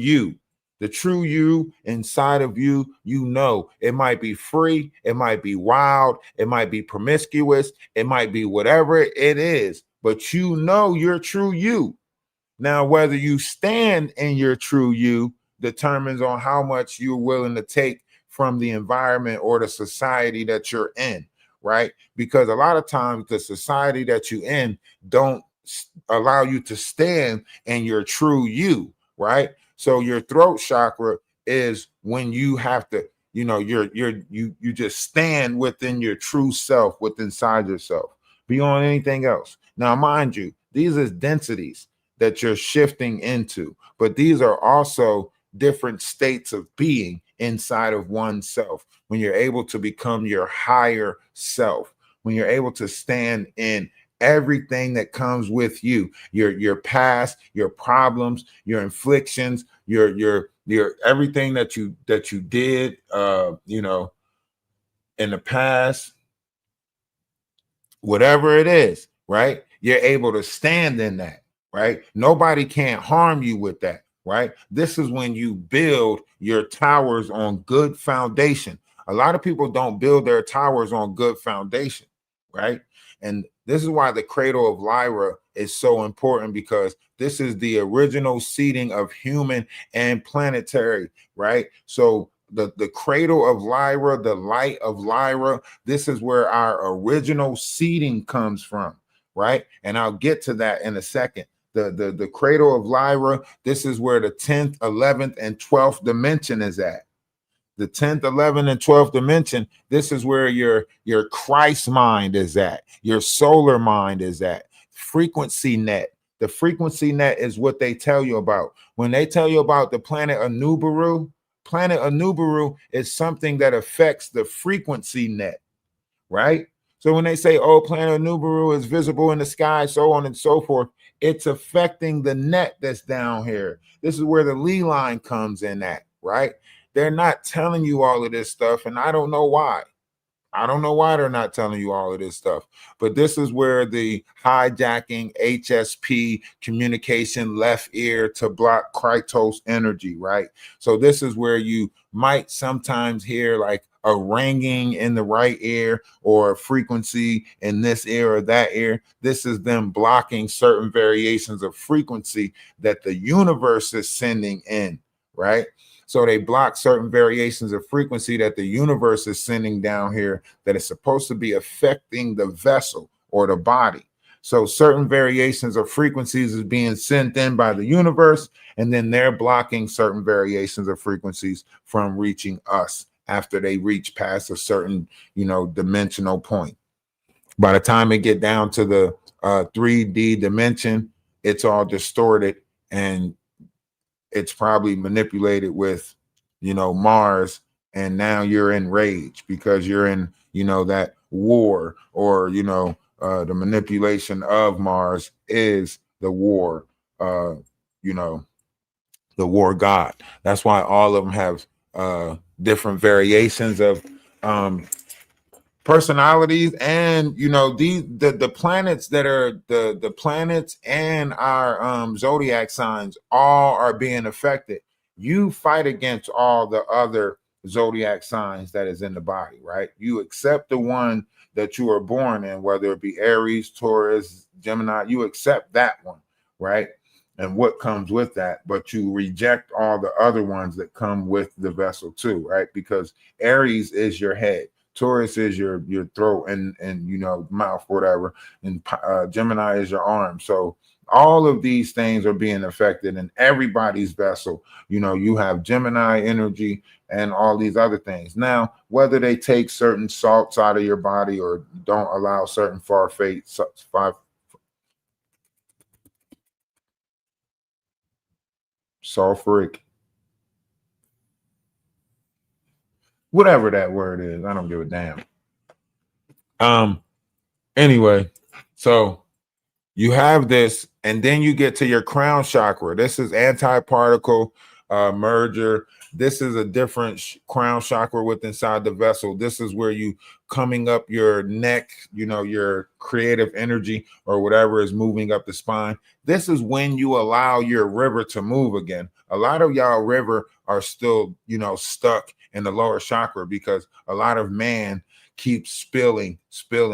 you inside of you, it might be free, it might be wild, it might be promiscuous, it might be whatever it is, but your true you. Now, whether you stand in your true you determines on how much you're willing to take from the environment or the society that you're in, right? Because a lot of times the society that you're in don't allow you to stand in your true you, right? So your throat chakra is when you have to, you just stand within your true self, within inside yourself, beyond anything else. Now, mind you, these are densities that you're shifting into, but these are also different states of being inside of oneself. When you're able to become your higher self, when you're able to stand in everything that comes with you, your past, your problems, your inflictions, your everything that you did, in the past, whatever it is, right? You're able to stand in that, right? Nobody can't harm you with that, right? This is when you build your towers on good foundation. A lot of people don't build their towers on good foundation, right? And this is why the cradle of Lyra is so important, because this is the original seeding of human and planetary, right? So the cradle of Lyra, the light of Lyra, this is where our original seeding comes from, right? And I'll get to that in a second. The cradle of Lyra, this is where the 10th, 11th, and 12th dimension is at. The 10th, 11th, and 12th dimension, this is where your Christ mind is at. Your solar mind is at. Frequency net. The frequency net is what they tell you about. When they tell you about the planet Anubaru is something that affects the frequency net, right? So when they say, oh, planet Anubaru is visible in the sky, so on and so forth, it's affecting the net that's down here. This is where the Lee line comes in at, right? They're not telling you all of this stuff, and I don't know why. I don't know why they're not telling you all of this stuff, but this is where the hijacking HSP communication left ear to block Krytos energy, right? So this is where you might sometimes hear like a ringing in the right ear or a frequency in this ear or that ear. This is them blocking certain variations of frequency that the universe is sending in, right? So they block certain variations of frequency that the universe is sending down here that is supposed to be affecting the vessel or the body. So certain variations of frequencies is being sent in by the universe, and then they're blocking certain variations of frequencies from reaching us after they reach past a certain, dimensional point. By the time they get down to the 3D dimension, it's all distorted, and it's probably manipulated with, Mars, and now you're in rage because you're in, that war, or the manipulation of Mars is the war, you know, the war god. That's why all of them have different variations of um personalities, and the planets that are the planets and our zodiac signs all are being affected. You fight against all the other zodiac signs that is in the body, right? You accept the one that you are born in, whether it be Aries, Taurus, Gemini. You accept that one, right? And what comes with that, but you reject all the other ones that come with the vessel too, right? Because Aries is your head, Taurus is your throat and mouth, whatever, and Gemini is your arm. So all of these things are being affected in everybody's vessel. You have Gemini energy and all these other things. Now, whether they take certain salts out of your body or don't allow certain sulfuric, whatever that word is, I don't give a damn. Anyway, so you have this, and then you get to your crown chakra. This is anti-particle merger. This is a different crown chakra within inside the vessel. This is where you coming up your neck, your creative energy or whatever is moving up the spine. This is when you allow your river to move again. A lot of y'all river are still, stuck in the lower chakra because a lot of man keeps spilling. They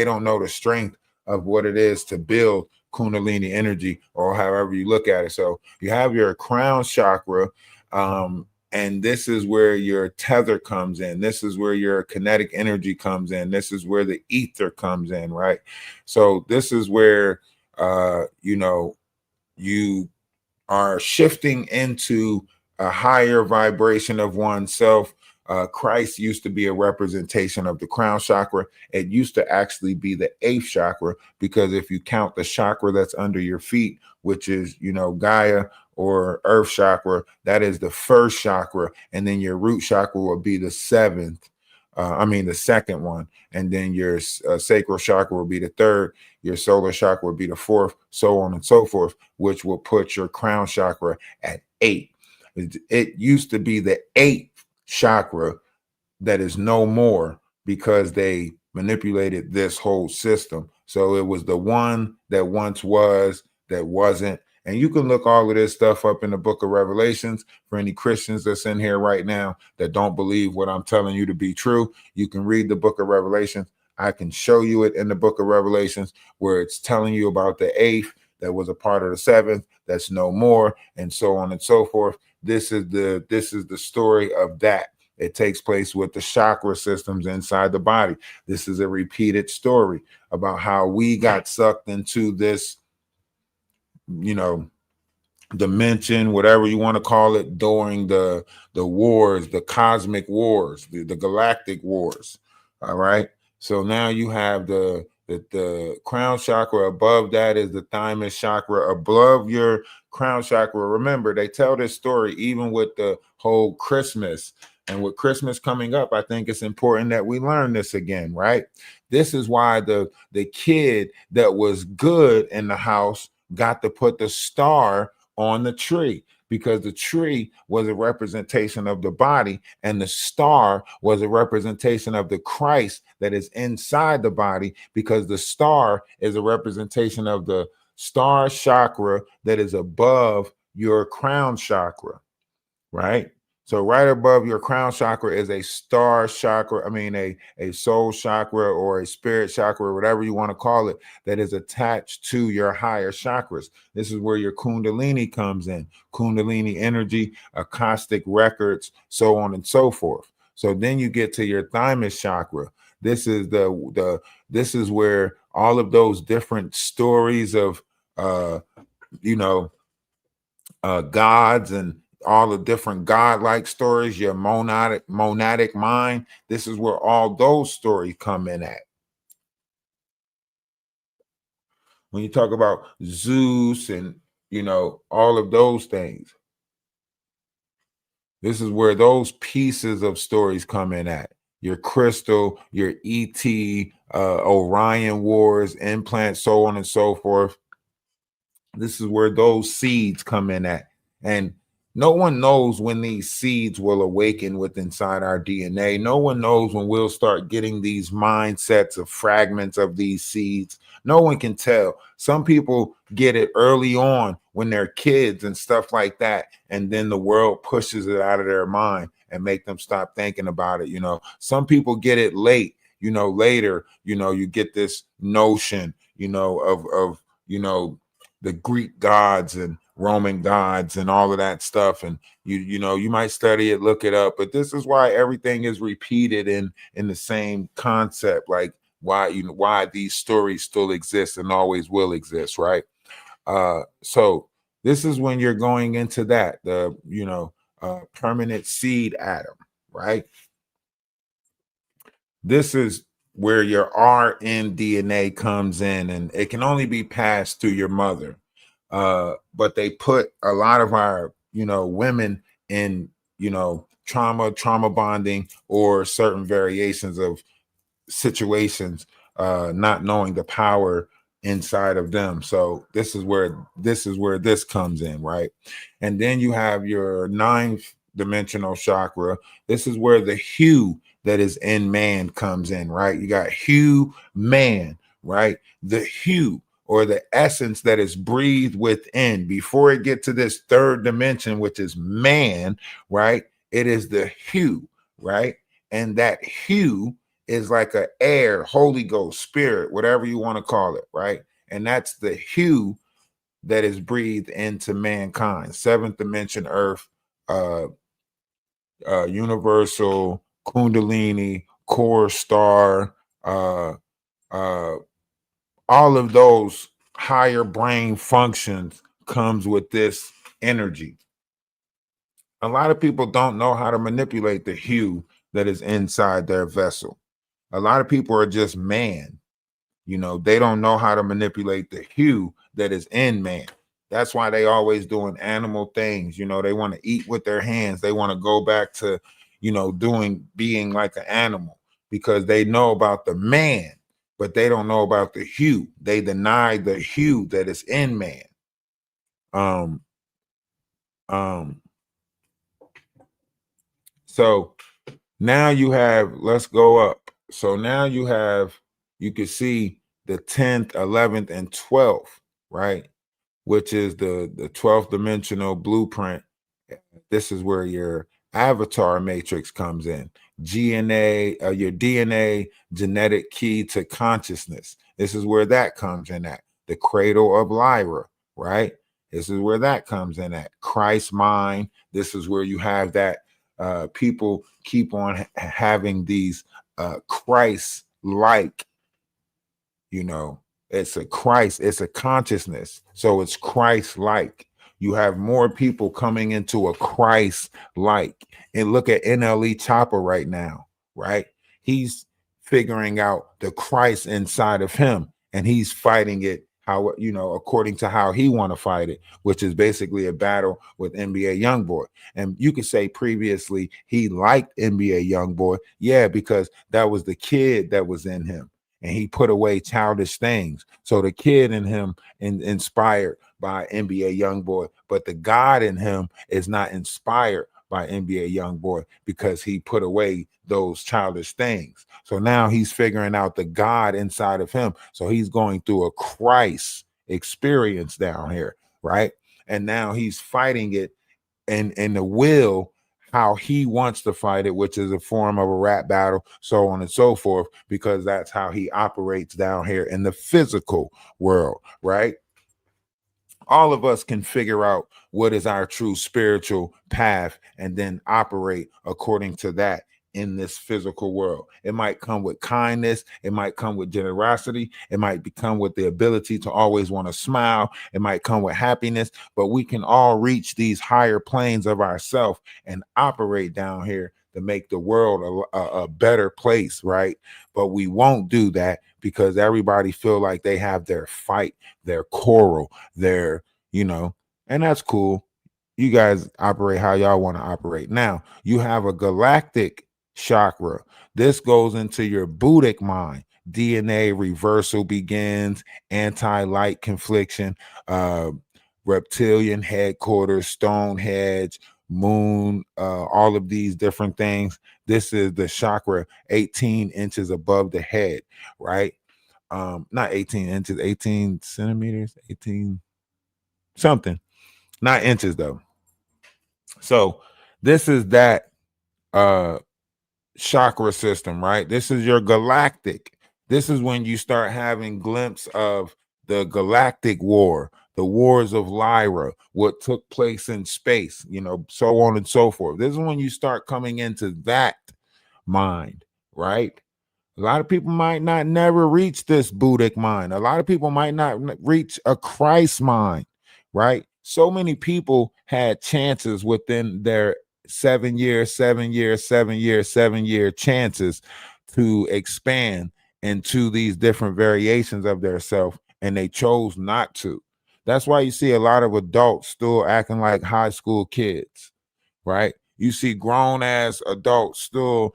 don't know the strength of what it is to build Kundalini energy, or however you look at it. So you have your crown chakra, and this is where your tether comes in. This is where your kinetic energy comes in. This is where the ether comes in, right? So this is where you are shifting into a higher vibration of oneself. Christ used to be a representation of the crown chakra. It used to actually be the 8th chakra, because if you count the chakra that's under your feet, which is, Gaia or Earth chakra, that is the 1st chakra. And then your root chakra will be the 7th. The 2nd one. And then your sacral chakra will be the 3rd. Your solar chakra will be the 4th, so on and so forth, which will put your crown chakra at 8. It used to be the 8th chakra that is no more, because they manipulated this whole system. So it was the one that once was, that wasn't. And you can look all of this stuff up in the book of Revelations. For any Christians that's in here right now that don't believe what I'm telling you to be true, you can read the book of Revelations. I can show you it in the book of Revelations, where it's telling you about the 8th that was a part of the 7th that's no more, and so on and so forth. This is the story of that. It takes place with the chakra systems inside the body. This is a repeated story about how we got sucked into this, dimension, whatever you want to call it, during the wars, the cosmic wars, the galactic wars. All right. So now you have the crown chakra. Above that is the thymus chakra. Above your crown chakra, remember, they tell this story even with the whole Christmas. And with Christmas coming up, I think it's important that we learn this again, right? This is why the kid that was good in the house got to put the star on the tree, because the tree was a representation of the body, and the star was a representation of the Christ that is inside the body, because the star is a representation of the star chakra that is above your crown chakra, right? So right above your crown chakra is a star chakra, a soul chakra or a spirit chakra, whatever you want to call it, that is attached to your higher chakras. This is where your Kundalini comes in. Kundalini energy, Akashic records, so on and so forth. So then you get to your thymus chakra. This is this is where all of those different stories of gods and all the different godlike stories, your monadic mind. This is where all those stories come in at. When you talk about Zeus and, you know, all of those things, this is where those pieces of stories come in at. Your Crystal, your ET, Orion Wars, Implant, so on and so forth. This is where those seeds come in at. And no one knows when these seeds will awaken with inside our DNA. No one knows when we'll start getting these mindsets of fragments of these seeds. No one can tell. Some people get it early on when they're kids and stuff like that. And then the world pushes it out of their mind and make them stop thinking about it. You know, some people get it late, you know, later, you know, you get this notion, you know, of, you know, the Greek gods and Roman gods and all of that stuff. And you know, you might study it, look it up, but this is why everything is repeated in the same concept, like why, you know, why these stories still exist and always will exist, right? So this is when you're going into that, the, you know, permanent seed atom, right? This is where your RN DNA comes in, and it can only be passed through your mother. But they put a lot of our, you know, women in, you know, trauma bonding, or certain variations of situations, not knowing the power inside of them. So this is where this comes in, right? And then you have your ninth dimensional chakra. This is where the hue that is in man comes in, right? You got hue man, right? The hue, or the essence that is breathed within before it get to this third dimension, which is man, right? It is the hue, right? And that hue is like a air, Holy Ghost, spirit, whatever you want to call it, right? And that's the hue that is breathed into mankind. Seventh dimension earth, universal, kundalini, core star, all of those higher brain functions comes with this energy. A lot of people don't know how to manipulate the hue that is inside their vessel. A lot of people are just man. You know, they don't know how to manipulate the hue that is in man. That's why they always doing animal things. You know, they want to eat with their hands. They want to go back to, you know, being like an animal, because they know about the man, but they don't know about the hue. They deny the hue that is in man. Um, um, so now you have, let's go up. So now you can see the 10th, 11th, and 12th, right? Which is the 12th dimensional blueprint. This is where your avatar matrix comes in. DNA, your DNA genetic key to consciousness. This is where that comes in at. The cradle of Lyra, right? This is where that comes in at. Christ mind. This is where you have that. People keep on having these Christ-like, you know, it's a Christ, it's a consciousness. So it's Christ-like. You have more people coming into a Christ-like. And look at NLE Chopper right now, right? He's figuring out the Christ inside of him, and he's fighting it how, you know, according to how he want to fight it, which is basically a battle with NBA Youngboy. And you could say previously he liked NBA Youngboy, yeah, because that was the kid that was in him, and he put away childish things. So the kid in him inspired by NBA Youngboy, but the God in him is not inspired by NBA Youngboy, because he put away those childish things. So now he's figuring out the God inside of him. So he's going through a Christ experience down here, right? And now he's fighting it in the will, how he wants to fight it, which is a form of a rap battle, so on and so forth, because that's how he operates down here in the physical world, right? All of us can figure out what is our true spiritual path and then operate according to that in this physical world. It might come with kindness, it might come with generosity, it might come with the ability to always want to smile, it might come with happiness, but we can all reach these higher planes of ourself and operate down here to make the world a better place, right? But we won't do that because everybody feel like they have their fight, their quarrel, their, and that's cool. You guys operate how y'all want to operate. Now, you have a galactic chakra. This goes into your Buddhic mind. DNA reversal begins, anti-light confliction, reptilian headquarters, Stonehenge, moon, all of these different things. This is the chakra 18 inches above the head, right? Not 18 inches, 18 centimeters, 18 something, not inches though. So this is that chakra system, right? This is your galactic. This is when you start having glimpse of the galactic war, the wars of Lyra, what took place in space, so on and so forth. This is when you start coming into that mind, right? A lot of people might not never reach this Buddhic mind. A lot of people might not reach a Christ mind, right? So many people had chances within their 7 year, 7 year, 7 year, 7 year chances to expand into these different variations of their self, and they chose not to. That's why you see a lot of adults still acting like high school kids, right? You see grown ass adults still,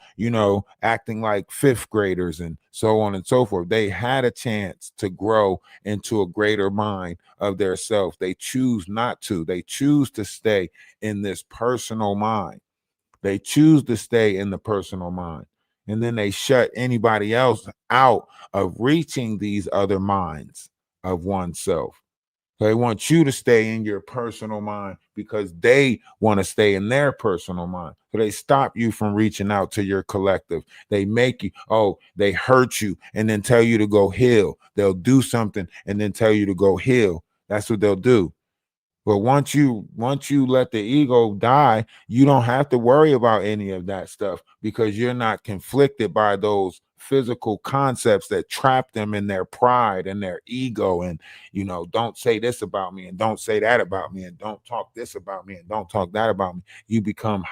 acting like fifth graders and so on and so forth. They had a chance to grow into a greater mind of their self. They choose not to. They choose to stay in this personal mind. They choose to stay in the personal mind. And then they shut anybody else out of reaching these other minds of oneself. They want you to stay in your personal mind because they want to stay in their personal mind. So they stop you from reaching out to your collective. They make you, they hurt you and then tell you to go heal. They'll do something and then tell you to go heal. That's what they'll do. But once you let the ego die, you don't have to worry about any of that stuff because you're not conflicted by those physical concepts that trap them in their pride and their ego. And, don't say this about me and don't say that about me and don't talk this about me and don't talk that about me. You become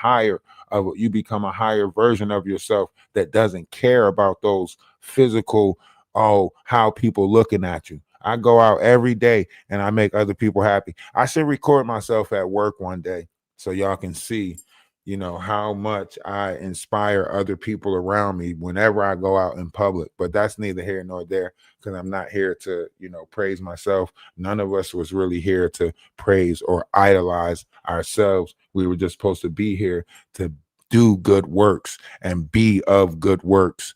you become a higher version of yourself that doesn't care about those physical, how people looking at you. I go out every day and I make other people happy. I should record myself at work one day so y'all can see, how much I inspire other people around me whenever I go out in public. But that's neither here nor there because I'm not here to, praise myself. None of us was really here to praise or idolize ourselves. We were just supposed to be here to do good works and be of good works.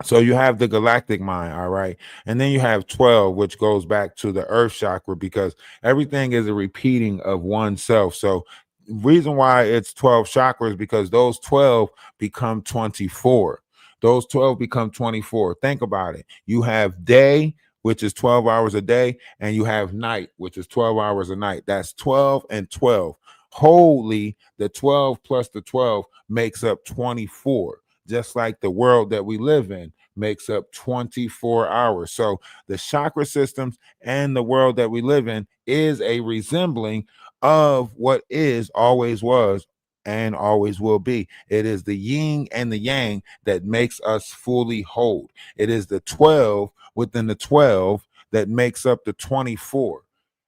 So you have the galactic mind, all right? And then you have 12, which goes back to the earth chakra because everything is a repeating of oneself. So reason why it's 12 chakras because those 12 become 24. Those 12 become 24. Think about it. You have day, which is 12 hours a day, and you have night, which is 12 hours a night. That's 12 and 12. Wholly, the 12 plus the 12 makes up 24. Just like the world that we live in makes up 24 hours. So the chakra systems and the world that we live in is a resembling of what is, always was, and always will be. It is the yin and the yang that makes us fully whole. It is the 12 within the 12 that makes up the 24.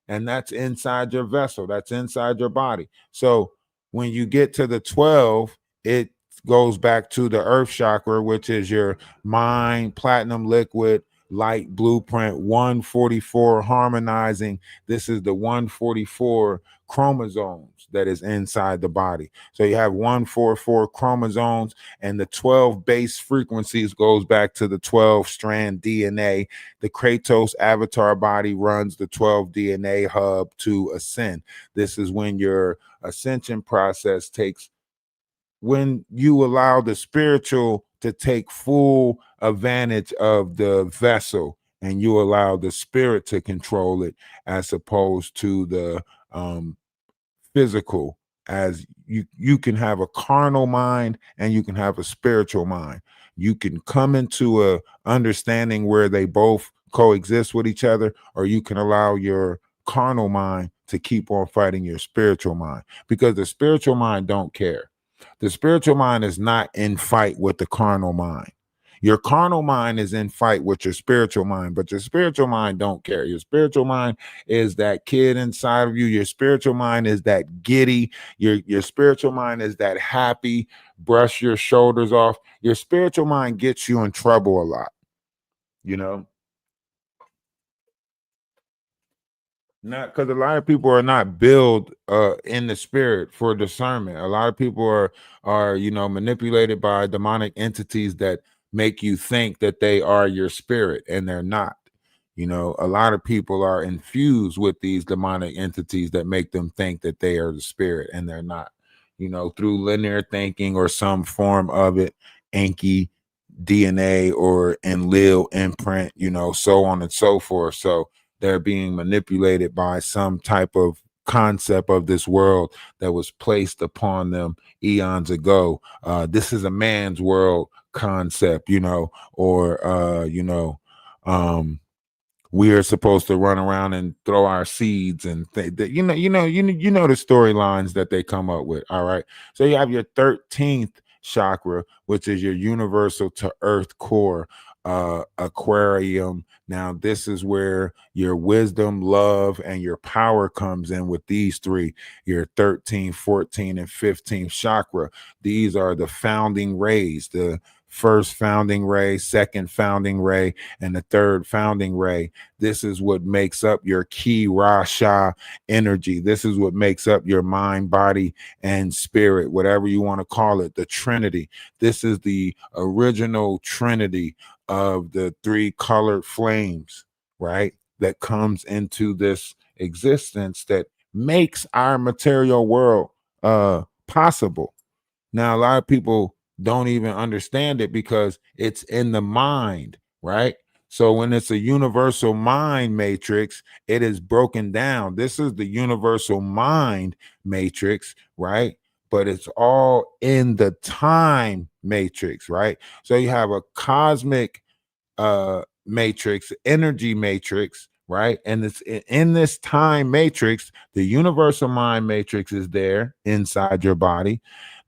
And that's inside your vessel. That's inside your body. So when you get to the 12, it goes back to the earth chakra, which is your mind, platinum liquid, light blueprint, 144 harmonizing. This is the 144 chromosomes that is inside the body. So you have 144 chromosomes and the 12 base frequencies goes back to the 12 strand DNA. The Kratos avatar body runs the 12 DNA hub to ascend. This is when your ascension process takes, when you allow the spiritual to take full advantage of the vessel and you allow the spirit to control it as opposed to the physical. As you can have a carnal mind and you can have a spiritual mind. You can come into a understanding where they both coexist with each other, or you can allow your carnal mind to keep on fighting your spiritual mind because the spiritual mind don't care. The spiritual mind is not in fight with the carnal mind. Your carnal mind is in fight with your spiritual mind, but your spiritual mind don't care. Your spiritual mind is that kid inside of you. Your spiritual mind is that giddy. Your spiritual mind is that happy, brush your shoulders off. Your spiritual mind gets you in trouble a lot, you know? Not because a lot of people are not built in the spirit for discernment. A lot of people are manipulated by demonic entities that make you think that they are your spirit, and they're not. A lot of people are infused with these demonic entities that make them think that they are the spirit, and they're not. Through linear thinking or some form of it, Anki DNA or Enlil imprint, so on and so forth. So they're being manipulated by some type of concept of this world that was placed upon them eons ago. This is a man's world concept, or we are supposed to run around and throw our seeds and you know the storylines that they come up with. All right. So you have your 13th chakra, which is your universal to earth core aquarium. Now this is where your wisdom, love, and your power comes in with these three, your 13, 14, and 15th chakra. These are the founding rays, the first founding ray, second founding ray, and the third founding ray. This is what makes up your ki rasha energy. This is what makes up your mind, body, and spirit, whatever you want to call it, the Trinity. This is the original Trinity of the three colored flames, right? That comes into this existence that makes our material world possible. Now, a lot of people don't even understand it because it's in the mind, right? So when it's a universal mind matrix, it is broken down. This is the universal mind matrix, right? But it's all in the time matrix, right? So you have a cosmic matrix, energy matrix, right? And it's in this time matrix, the universal mind matrix is there inside your body.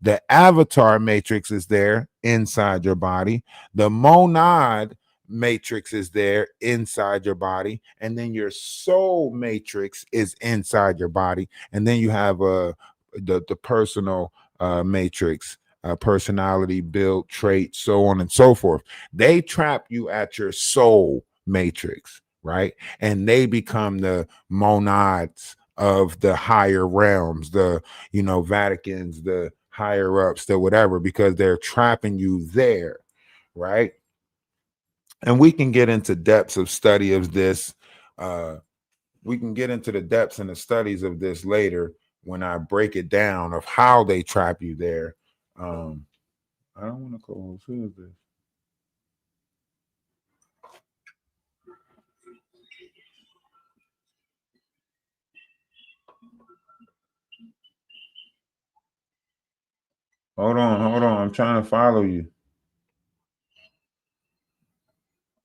The avatar matrix is there inside your body. The monad matrix is there inside your body. And then your soul matrix is inside your body. And then you have the personal matrix, personality, build, trait, so on and so forth. They trap you at your soul matrix, right? And they become the monads of the higher realms, the Vaticans, the higher ups, the whatever, because they're trapping you there, right? And we can get into depths of study of this. We can get into the depths and the studies of this later when I break it down of how they trap you there. I don't want to close. Who is this? Hold on. I'm trying to follow you.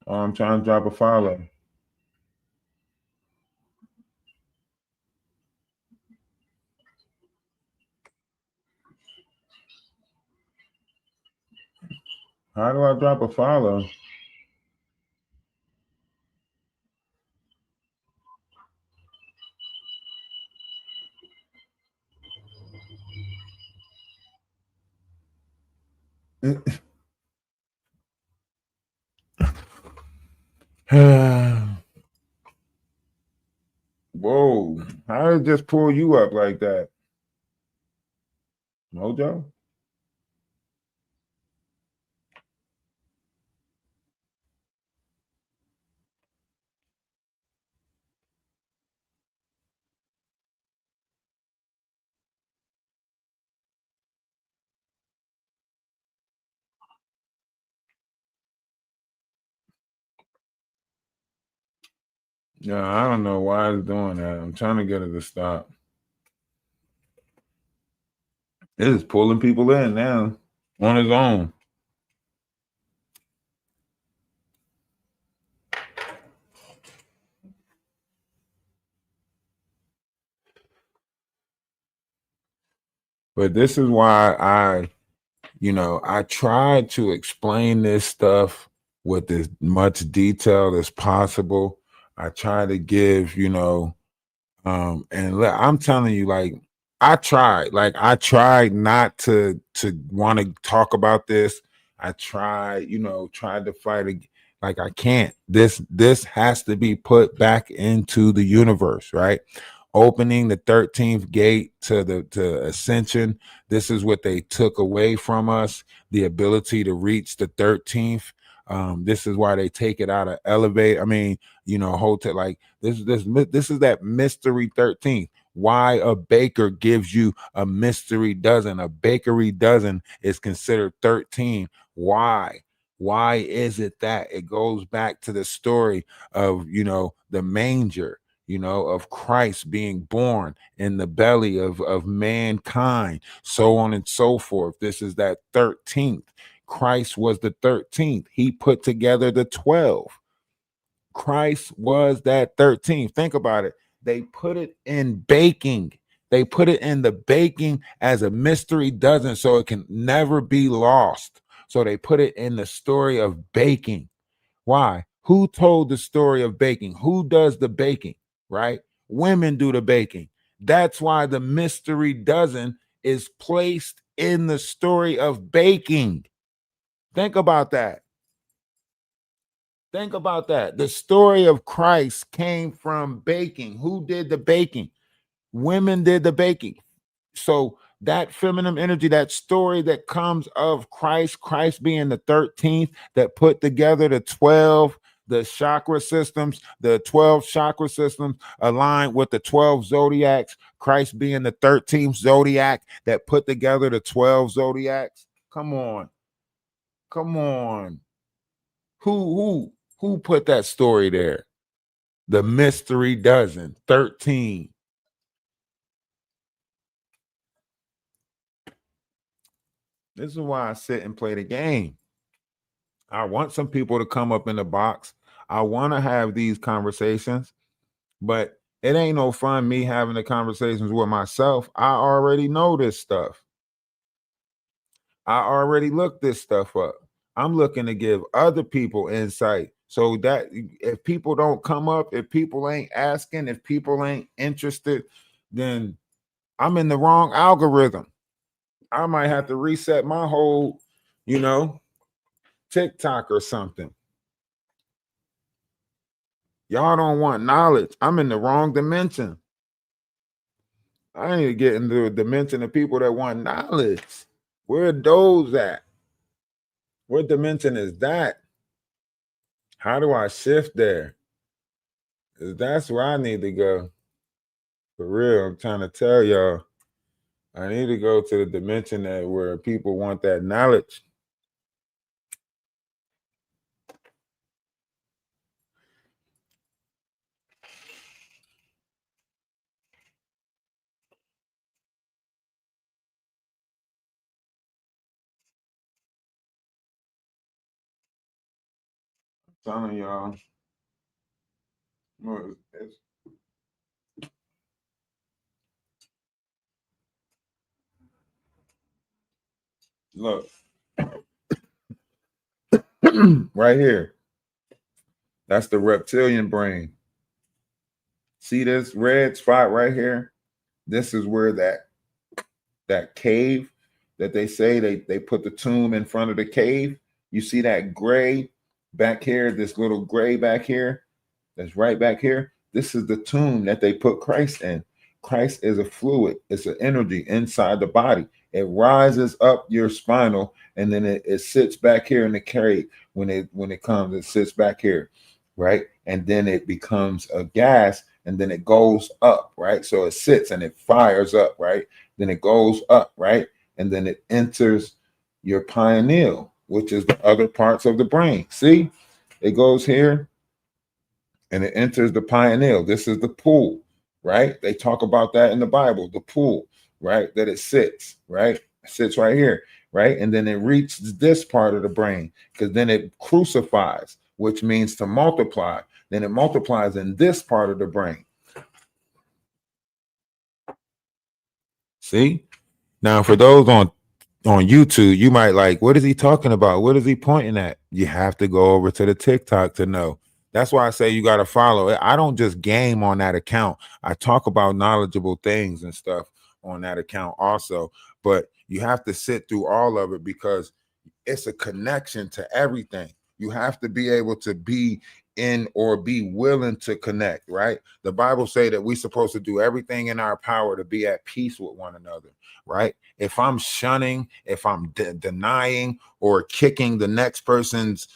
Oh, I'm trying to drop a follow. How do I drop a follow? Whoa. How did it just pull you up like that? Mojo? Yeah, I don't know why it's doing that. I'm trying to get it to stop. It is pulling people in now on its own. But this is why I try to explain this stuff with as much detail as possible. I try to give, I'm telling you, like, I tried not to want to talk about this. I tried to fight like I can't. This has to be put back into the universe, right? Opening the 13th gate to ascension. This is what they took away from us, the ability to reach the 13th. This is why they take it out of elevate. I mean, hotel, like this is that mystery 13th. Why a baker gives you a mystery dozen, a bakery dozen is considered 13. Why? Why is it that? It goes back to the story of the manger, of Christ being born in the belly of mankind, so on and so forth. This is that 13th. Christ was the 13th. He put together the 12. Christ was that 13th. Think about it. They put it in baking. They put it in the baking as a mystery dozen so it can never be lost. So they put it in the story of baking. Why? Who told the story of baking? Who does the baking, right? Women do the baking. That's why the mystery dozen is placed in the story of baking. Think about that. Think about that. The story of Christ came from baking. Who did the baking? Women did the baking. So that feminine energy, that story that comes of Christ being the 13th that put together the 12, the chakra systems, the 12 chakra systems aligned with the 12 zodiacs, Christ being the 13th zodiac that put together the 12 zodiacs. Come on. Come on. Who put that story there? The mystery dozen, 13. This is why I sit and play the game. I want some people to come up in the box. I want to have these conversations, but it ain't no fun me having the conversations with myself. I already know this stuff. I already looked this stuff up. I'm looking to give other people insight so that if people don't come up, if people ain't asking, if people ain't interested, then I'm in the wrong algorithm. I might have to reset my whole, TikTok or something. Y'all don't want knowledge. I'm in the wrong dimension. I need to get into a dimension of people that want knowledge. Where are those at? What dimension is that? How do I shift there? 'Cause that's where I need to go. For real, I'm trying to tell y'all. I need to go to the dimension that where people want that knowledge. I'm telling y'all. Look, right here. That's the reptilian brain. See this red spot right here? This is where that cave that they say they put the tomb in front of the cave. You see that gray back here, this little gray back here, that's right back here. This is the tomb that they put Christ in. Christ is a fluid, it's an energy inside the body. It rises up your spinal and then it sits back here in the cave. When it comes, it sits back here, right? And then it becomes a gas and then it goes up, right? So it sits and it fires up, right? Then it goes up, right? And then it enters your pineal, which is the other parts of the brain. See, it goes here and it enters the pineal. This is the pool, right? They talk about that in the Bible, the pool, right? That it sits, right? It sits right here, right? And then it reaches this part of the brain because then it crucifies, which means to multiply. Then it multiplies in this part of the brain. See? Now, for those on YouTube, you might like, what is he talking about? What is he pointing at? You have to go over to the TikTok to know. That's why I say you got to follow it. I don't just game on that account. I talk about knowledgeable things and stuff on that account also, but you have to sit through all of it because it's a connection to everything. You have to be able to be in or be willing to connect, right? The Bible say that we're supposed to do everything in our power to be at peace with one another, right? If I'm shunning, if I'm denying or kicking the next person's,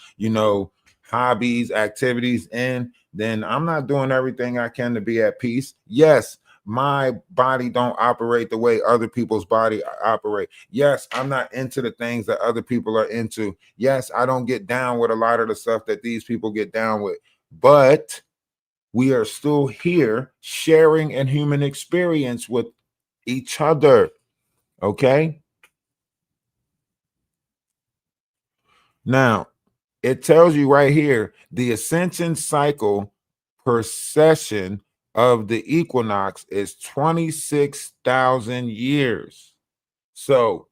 hobbies, activities in, then I'm not doing everything I can to be at peace. Yes, my body don't operate the way other people's body operate. Yes, I'm not into the things that other people are into. Yes, I don't get down with a lot of the stuff that these people get down with, but we are still here sharing a human experience with each other. Okay. Now, it tells you right here, the ascension cycle per session of the equinox is 26,000 years. So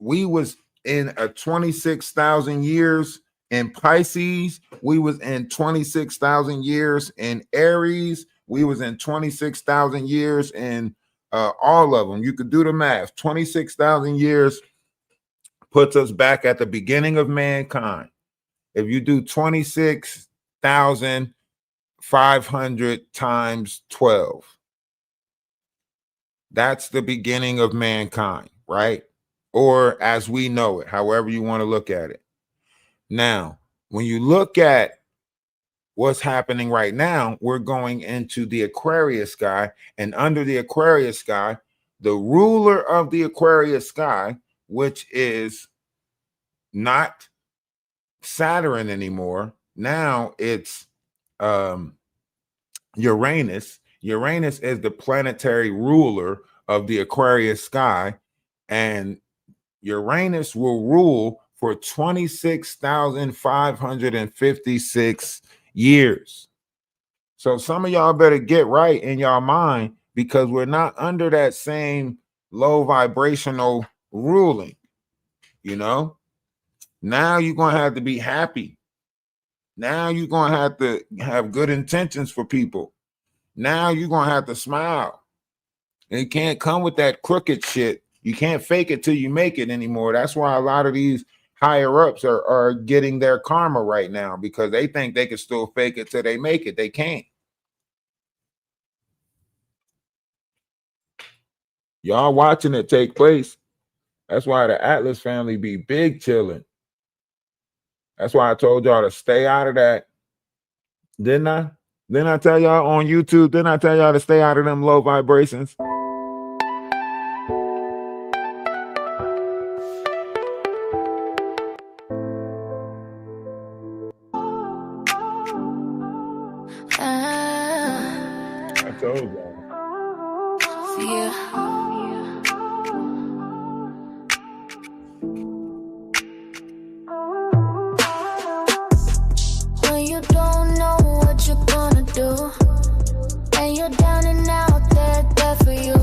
we was in a 26,000 years in Pisces. We was in 26,000 years in Aries. We was in 26,000 years in all of them. You could do the math. 26,000 years puts us back at the beginning of mankind. If you do 26,500 times 12, that's the beginning of mankind, right? Or as we know it, however you want to look at it. Now, when you look at what's happening right now, we're going into the Aquarius sky, and under the Aquarius sky, the ruler of the Aquarius sky, which is not Saturn anymore. Now it's Uranus. Uranus is the planetary ruler of the Aquarius sky, and Uranus will rule for 26,556 years. So some of y'all better get right in y'all mind, because we're not under that same low vibrational ruling. Now you're going to have to be happy. Now you're going to have to have good intentions for people. Now you're going to have to smile. And you can't come with that crooked shit. You can't fake it till you make it anymore. That's why a lot of these higher ups are getting their karma right now, because they think they can still fake it till they make it. They can't. Y'all watching it take place. That's why the Atlas family be big chilling. That's why I told y'all to stay out of that. Didn't I? Didn't I tell y'all on YouTube? Didn't I tell y'all to stay out of them low vibrations? I told y'all. Yeah. When you don't know what you're gonna do, and you're down and out, they're there for you.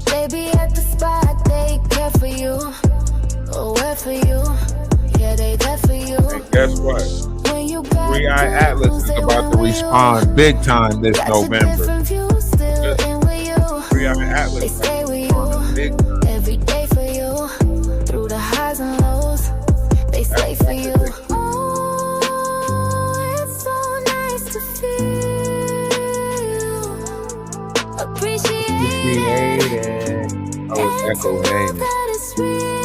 They be at the spot, they care for you. Oh, where for you? Yeah, they there for you. And guess what? When you Three Eye Atlas is about to respond big time this November. Three Eye Atlas. They stay with you every day for you, through the highs and lows. They stay for you. Oh, it's so nice to feel appreciated. Oh, it's Echo Name. That it's real.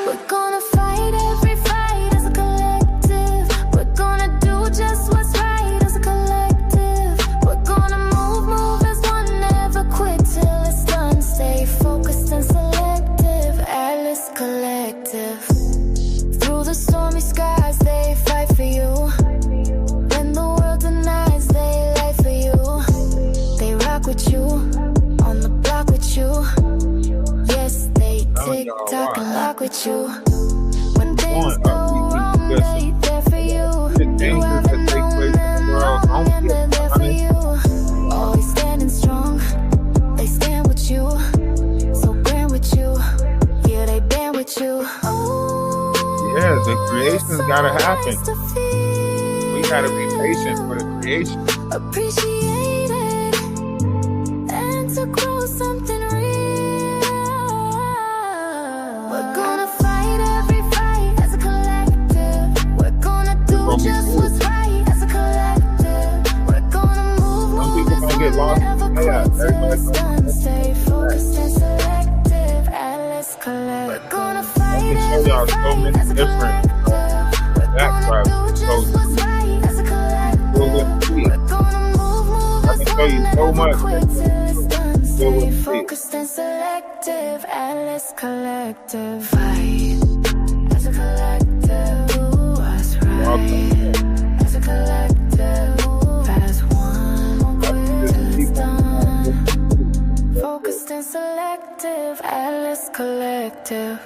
We're gonna fight every fight as a collective. We're gonna do just what's right as a collective. We're gonna move as one, never quit till it's done. Stay focused and selective. Atlas Collective. Through the stormy skies, they fight for you. When the world denies, they lie for you. They rock with you, on the block with you. Yes, they tick tock and lock with you. When things go wrong, they there for you. You haven't known them long, and they're there for you. Always standing strong, they stand with you. Yeah, the creation's gotta happen. nice to feel. We gotta be patient for the creation. Appreciate it and to grow something real. We're gonna fight every fight as a collective. We're gonna do just what's right as a collective. We're gonna move people gonna get lost in never chaos. quit till Everybody's it's gonna done. Stay focused and selective. Atlas collective. We're gonna fight show every y'all so fight many as a different collective. We're gonna do just what's right as a collective. We're gonna move I can tell you so much. quit till it's done. Stay with me. focused and selective. Atlas collective. Fight as a collective. Do what's right as a collective. Move as one. Won't quit till it's done. Focused and selective. Atlas collective.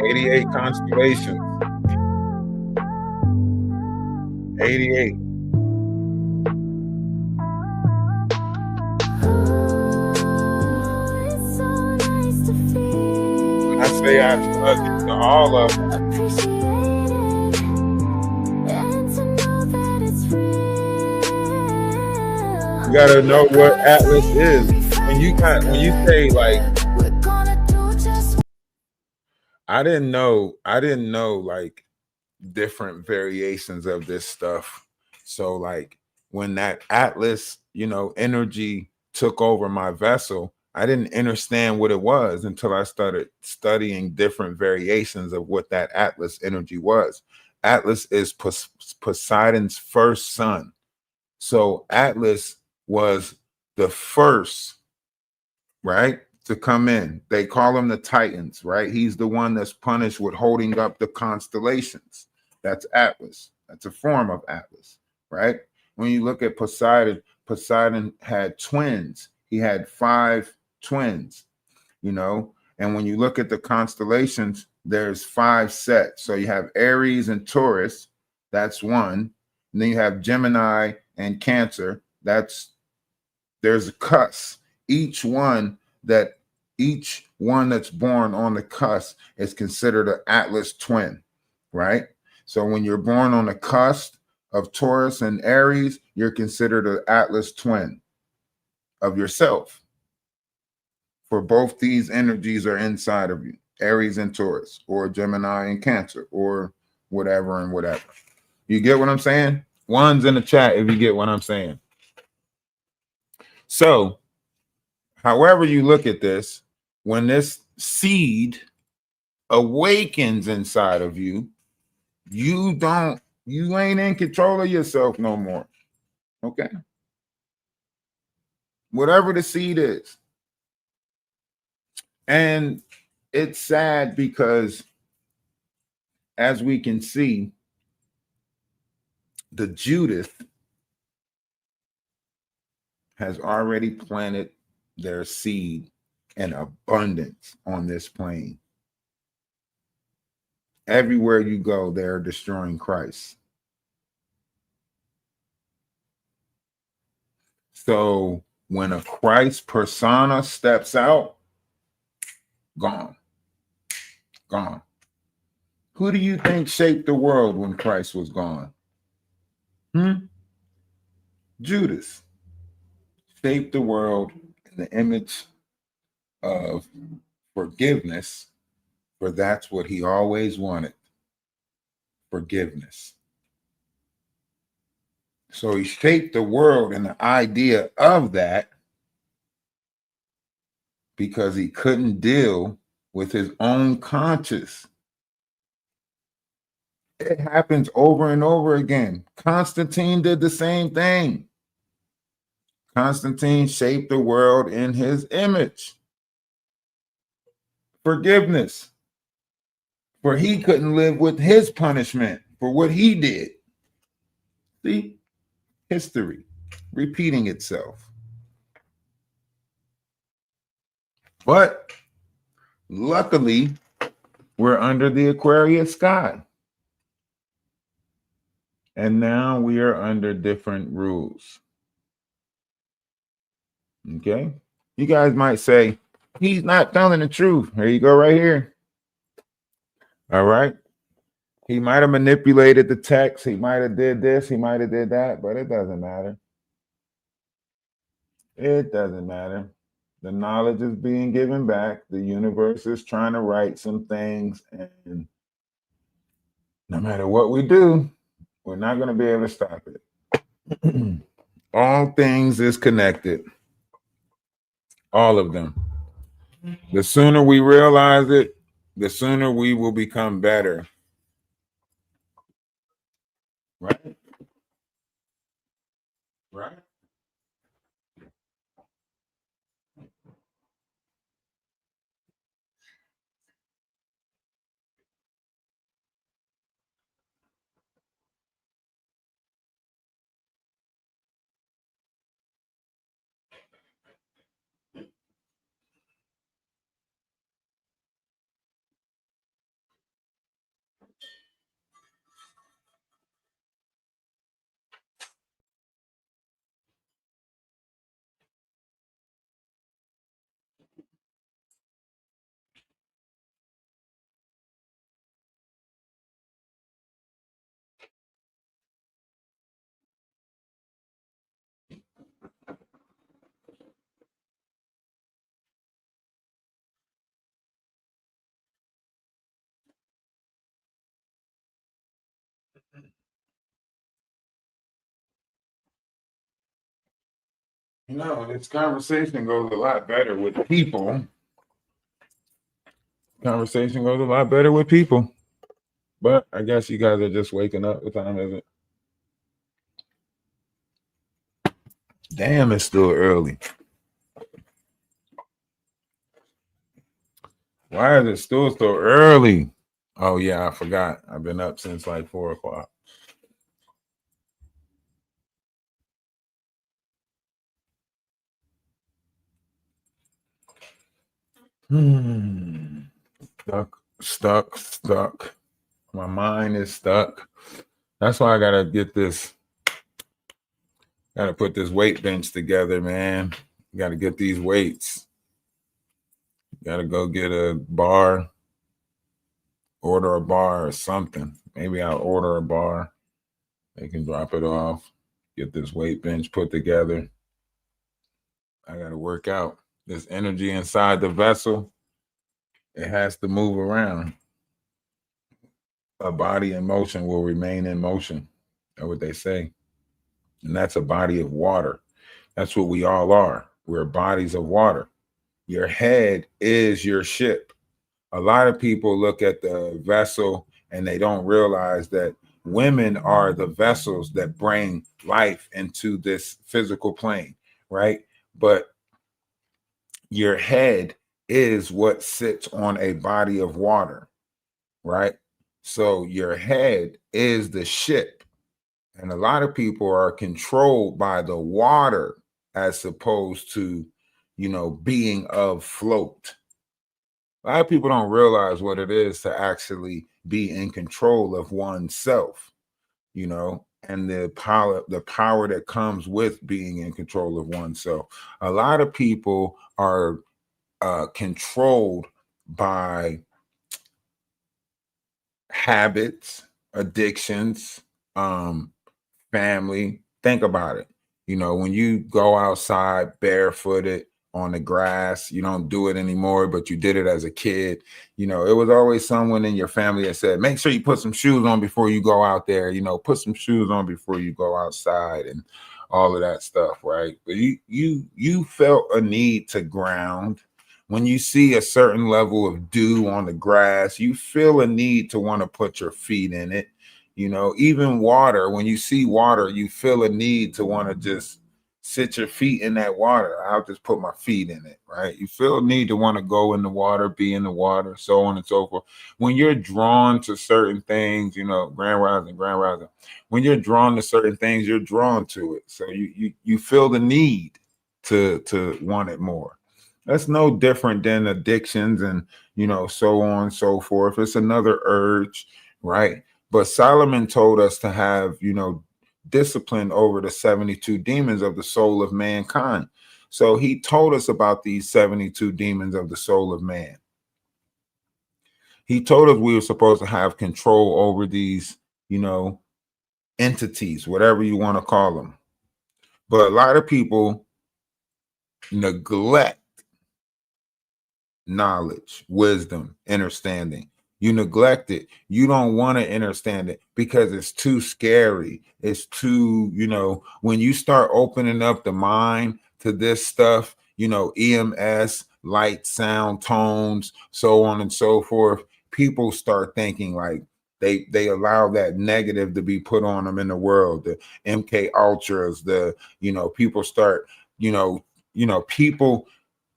88 constellations. 88. It's so nice to feel. I say I to all of them. Appreciate it and to know that it's real. You gotta know what Atlas is. When you say like, We're gonna do just I didn't know like different variations of this stuff. So like when that Atlas, energy took over my vessel, I didn't understand what it was until I started studying different variations of what that Atlas energy was. Atlas is Poseidon's first son. So Atlas was the first, right, to come in. They call him the Titans, right? He's the one that's punished with holding up the constellations. That's Atlas. That's a form of Atlas, right? When you look at Poseidon, Poseidon had twins. He had 5 twins, and when you look at the constellations, there's 5 sets. So you have Aries and Taurus, that's one. And then you have Gemini and Cancer. There's a cusp. Each one that's born on the cusp is considered an Atlas twin, right? So when you're born on the cusp of Taurus and Aries, you're considered an Atlas twin of yourself. For both these energies are inside of you, Aries and Taurus, or Gemini and Cancer, or whatever and whatever. You get what I'm saying? One's in the chat if you get what I'm saying. So, however you look at this, when this seed awakens inside of you, you ain't in control of yourself no more. Okay? Whatever the seed is. And it's sad because, as we can see, the Judith has already planted their seed in abundance on this plane. Everywhere you go, they're destroying Christ. So when a Christ persona steps out, gone. Who do you think shaped the world when Christ was gone? Judas shaped the world in the image of forgiveness, for that's what he always wanted, forgiveness. So he shaped the world in the idea of that because he couldn't deal with his own conscience. It happens over and over again. Constantine did the same thing. Constantine shaped the world in his image. Forgiveness. For he couldn't live with his punishment for what he did. See? History repeating itself. But luckily, we're under the Aquarius sky. And now we are under different rules. Okay? You guys might say, He's not telling the truth. Here you go, right here. All right. He might have manipulated the text. He might have did this. He might have did that, but it doesn't matter. It doesn't matter. The knowledge is being given back. The universe is trying to write some things, and no matter what we do, we're not going to be able to stop it. All things is connected. All of them. The sooner we realize it, the sooner we will become better. Right? Right? You know, this conversation goes a lot better with people. Conversation goes a lot better with people. But I guess you guys are just waking up. What time is it? Damn, it's still early. Why is it still so early? Oh, yeah, I forgot. I've been up since like 4 o'clock. Stuck. My mind is stuck. That's why I gotta get this. Gotta put this weight bench together, man. Gotta get these weights. Gotta go get a bar. Order a bar or something. Maybe I'll order a bar. They can drop it off. Get this weight bench put together. I gotta work out. This energy inside the vessel, it has to move around. A body in motion will remain in motion. That's what they say. And that's a body of water. That's what we all are. We're bodies of water. Your head is your ship. A lot of people look at the vessel and they don't realize that women are the vessels that bring life into this physical plane, right? But your head is what sits on a body of water, right? So your head is the ship. And a lot of people are controlled by the water as opposed to, being afloat. A lot of people don't realize what it is to actually be in control of oneself, and the power that comes with being in control of oneself. A lot of people are controlled by habits, addictions, family. Think about it. When you go outside barefooted on the grass, you don't do it anymore, but you did it as a kid. It was always someone in your family that said, make sure you put some shoes on before you go out there, put some shoes on before you go outside and all of that stuff, right? But you felt a need to ground. When you see a certain level of dew on the grass, you feel a need to want to put your feet in it. Even water, when you see water, you feel a need to want to just sit your feet in that water. I'll just put my feet in it, right? You feel a need to want to go in the water, be in the water, so on and so forth. When you're drawn to certain things, Grand Rising. When you're drawn to certain things, you're drawn to it. So you feel the need to want it more. That's no different than addictions and, so on and so forth. It's another urge, right? But Solomon told us to have, discipline over the 72 demons of the soul of mankind. So he told us about these 72 demons of the soul of man. He told us we were supposed to have control over these, entities, whatever you want to call them. But a lot of people neglect knowledge, wisdom, understanding. You neglect it. You don't want to understand it because it's too scary. It's too, when you start opening up the mind to this stuff, EMS, light, sound, tones, so on and so forth, people start thinking like they allow that negative to be put on them in the world. The MK Ultras, people start, people,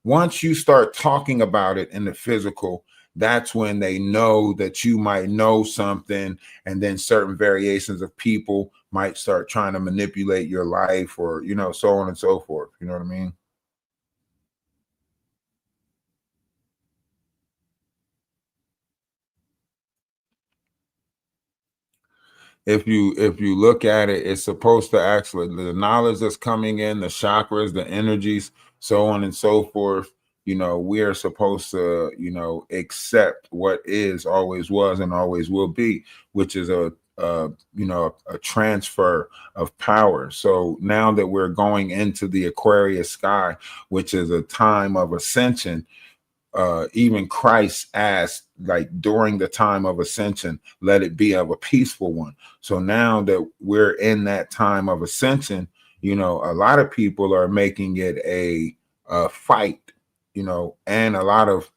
once you start talking about it in the physical, that's when they know that you might know something, and then certain variations of people might start trying to manipulate your life, or so on and so forth. You know what I mean? If you look at it, it's supposed to actually, the knowledge that's coming in, the chakras, the energies, so on and so forth, we are supposed to, accept what is, always was, and always will be, which is a transfer of power. So now that we're going into the Aquarius sky, which is a time of ascension, even Christ asked, like, during the time of ascension, let it be of a peaceful one. So now that we're in that time of ascension, a lot of people are making it a fight, and a lot of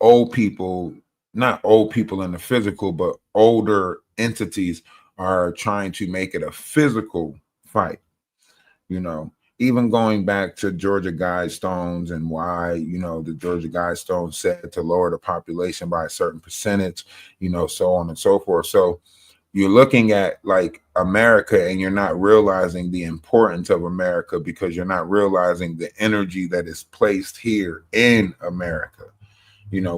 old people, not old people in the physical, but older entities are trying to make it a physical fight. Even going back to Georgia Guidestones and why, the Georgia Guidestones said to lower the population by a certain percentage, so on and so forth. So you're looking at like America, and you're not realizing the importance of America because you're not realizing the energy that is placed here in America,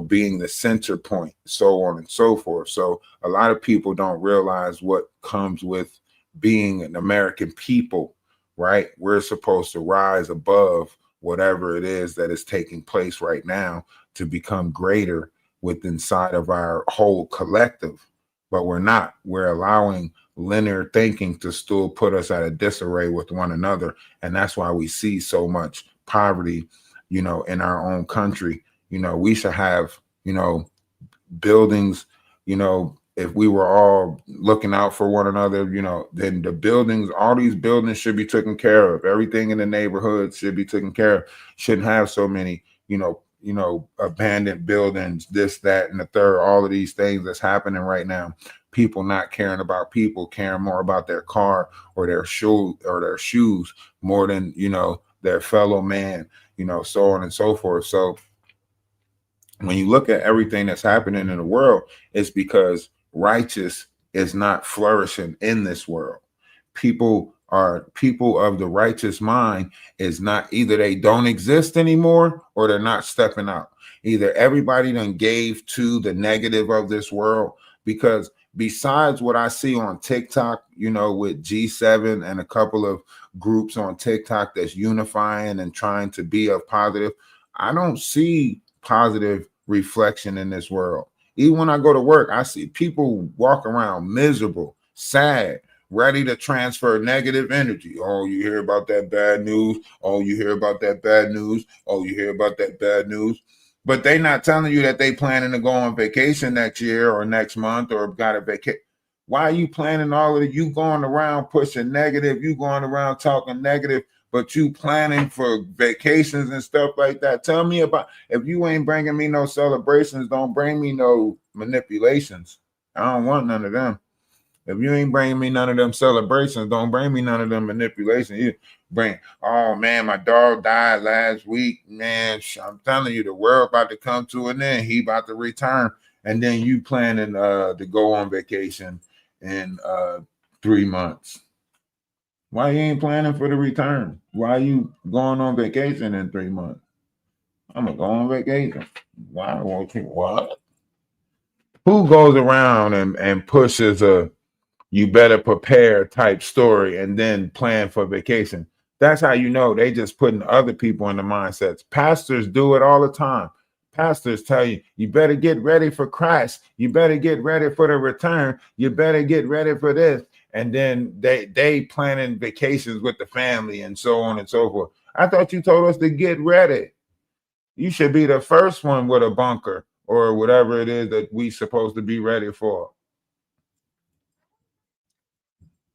being the center point, so on and so forth. So a lot of people don't realize what comes with being an American people. Right? We're supposed to rise above whatever it is that is taking place right now to become greater within inside of our whole collective. But we're not. We're allowing linear thinking to still put us at a disarray with one another. And that's why we see so much poverty, in our own country. We should have, buildings, if we were all looking out for one another, then the buildings, all these buildings should be taken care of. Everything in the neighborhood should be taken care of. Shouldn't have so many, abandoned buildings, this, that, and the third, all of these things that's happening right now. People not caring about people, caring more about their car or their shoes more than, their fellow man, so on and so forth. So when you look at everything that's happening in the world, it's because righteous is not flourishing in this world. People of the righteous mind is not, either they don't exist anymore or they're not stepping out. Either everybody done gave to the negative of this world, because besides what I see on TikTok, with G7 and a couple of groups on TikTok that's unifying and trying to be a positive, I don't see positive reflection in this world. Even when I go to work, I see people walk around miserable, sad, ready to transfer negative energy. Oh, you hear about that bad news. Oh, you hear about that bad news. Oh, you hear about that bad news. But they not telling you that they planning to go on vacation next year or next month or got a vacation. Why are you planning all of it? You going around pushing negative. You going around talking negative, but you planning for vacations and stuff like that. Tell me about, if you ain't bringing me no celebrations, don't bring me no manipulations. I don't want none of them. If you ain't bringing me none of them celebrations, don't bring me none of them manipulations. You bring, oh man, my dog died last week. Man, I'm telling you, the world about to come to an end. He about to return. And then you planning to go on vacation in 3 months. Why you ain't planning for the return? Why you going on vacation in 3 months? I'm gonna go on vacation. Why won't you? What? Who goes around and pushes a "you better prepare" type story and then plan for vacation? That's how you know they just putting other people in the mindsets. Pastors do it all the time. Pastors tell you, you better get ready for Christ. You better get ready for the return. You better get ready for this. And then they planning vacations with the family and so on and so forth. I thought you told us to get ready. You should be the first one with a bunker or whatever it is that we supposed to be ready for.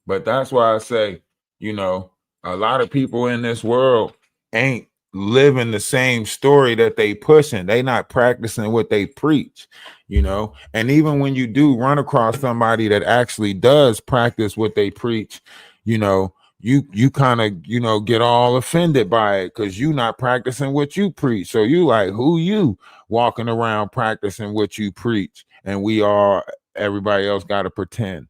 But that's why I say, you know, a lot of people in this world ain't living the same story that they pushing. They not practicing what they preach, you know. And even when you do run across somebody that actually does practice what they preach, you know, you kind of, you know, get all offended by it because you not practicing what you preach. So you like, who you walking around practicing what you preach? And we all, everybody else got to pretend,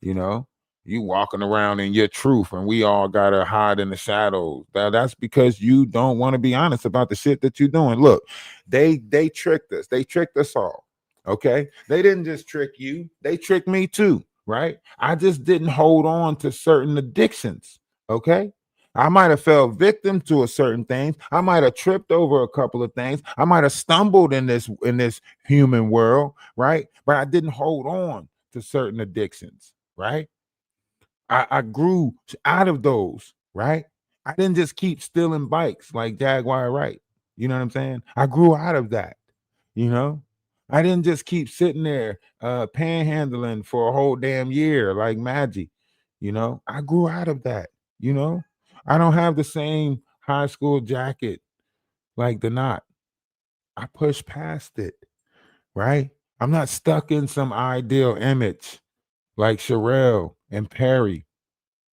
you know. You walking around in your truth, and we all gotta hide in the shadows. That's because you don't want to be honest about the shit that you're doing. Look, they tricked us. They tricked us all. Okay, they didn't just trick you. They tricked me too. Right? I just didn't hold on to certain addictions. Okay. I might have fell victim to a certain things. I might have tripped over a couple of things. I might have stumbled in this human world, right? But I didn't hold on to certain addictions, right? I grew out of those, right? I didn't just keep stealing bikes like Jaguar Wright. You know what I'm saying? I grew out of that, you know. I didn't just keep sitting there panhandling for a whole damn year like Maggie, you know. I grew out of that, you know. I don't have the same high school jacket like the knot. I pushed past it, right? I'm not stuck in some ideal image like Sherelle and Perry,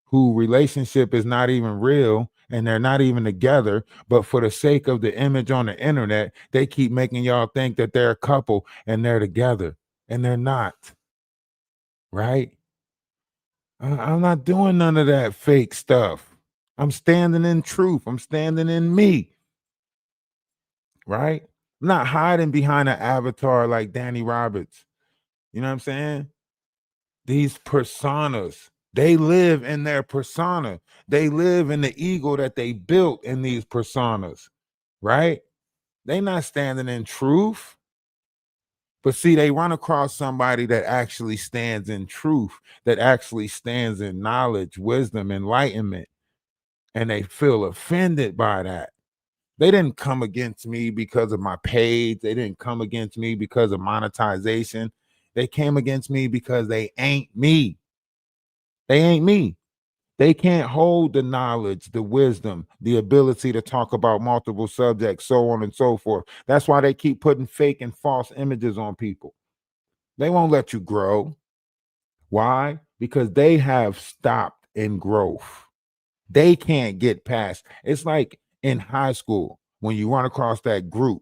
who relationship is not even real and they're not even together, but for the sake of the image on the internet, they keep making y'all think that they're a couple and they're together, and they're not, right? I'm not doing none of that fake stuff. I'm standing in truth. I'm standing in me, right? I'm not hiding behind an avatar like Danny Roberts. You know what I'm saying? These personas, they live in their persona. They live in the ego that they built in these personas, right? They not standing in truth. But see, they run across somebody that actually stands in truth, that actually stands in knowledge, wisdom, enlightenment, and they feel offended by that. They didn't come against me because of my page. They didn't come against me because of monetization. They came against me because they ain't me. They ain't me. They can't hold the knowledge, the wisdom, the ability to talk about multiple subjects, so on and so forth. That's why they keep putting fake and false images on people. They won't let you grow. Why? Because they have stopped in growth. They can't get past. It's like in high school when you run across that group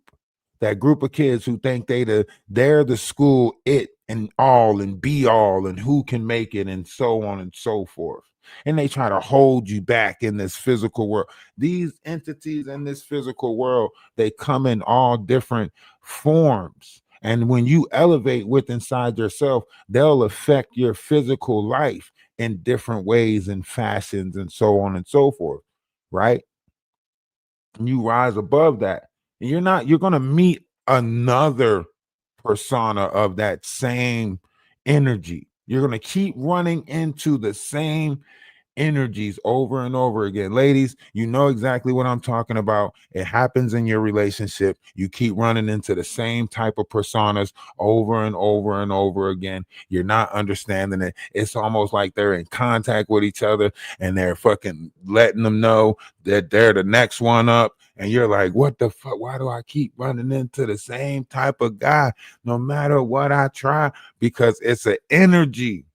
of kids who think they're the school it and all and be all and who can make it and so on and so forth. And they try to hold you back in this physical world. These entities in this physical world, they come in all different forms. And when you elevate with inside yourself, they'll affect your physical life in different ways and fashions and so on and so forth, right? And you rise above that. And you're going to meet another persona of that same energy. You're going to keep running into the same energies over and over again. Ladies, you know exactly what I'm talking about. It happens in your relationship. You keep running into the same type of personas over and over and over again. You're not understanding it. It's almost like they're in contact with each other and they're fucking letting them know that they're the next one up. And you're like, what the fuck? Why do I keep running into the same type of guy no matter what I try? Because it's an energy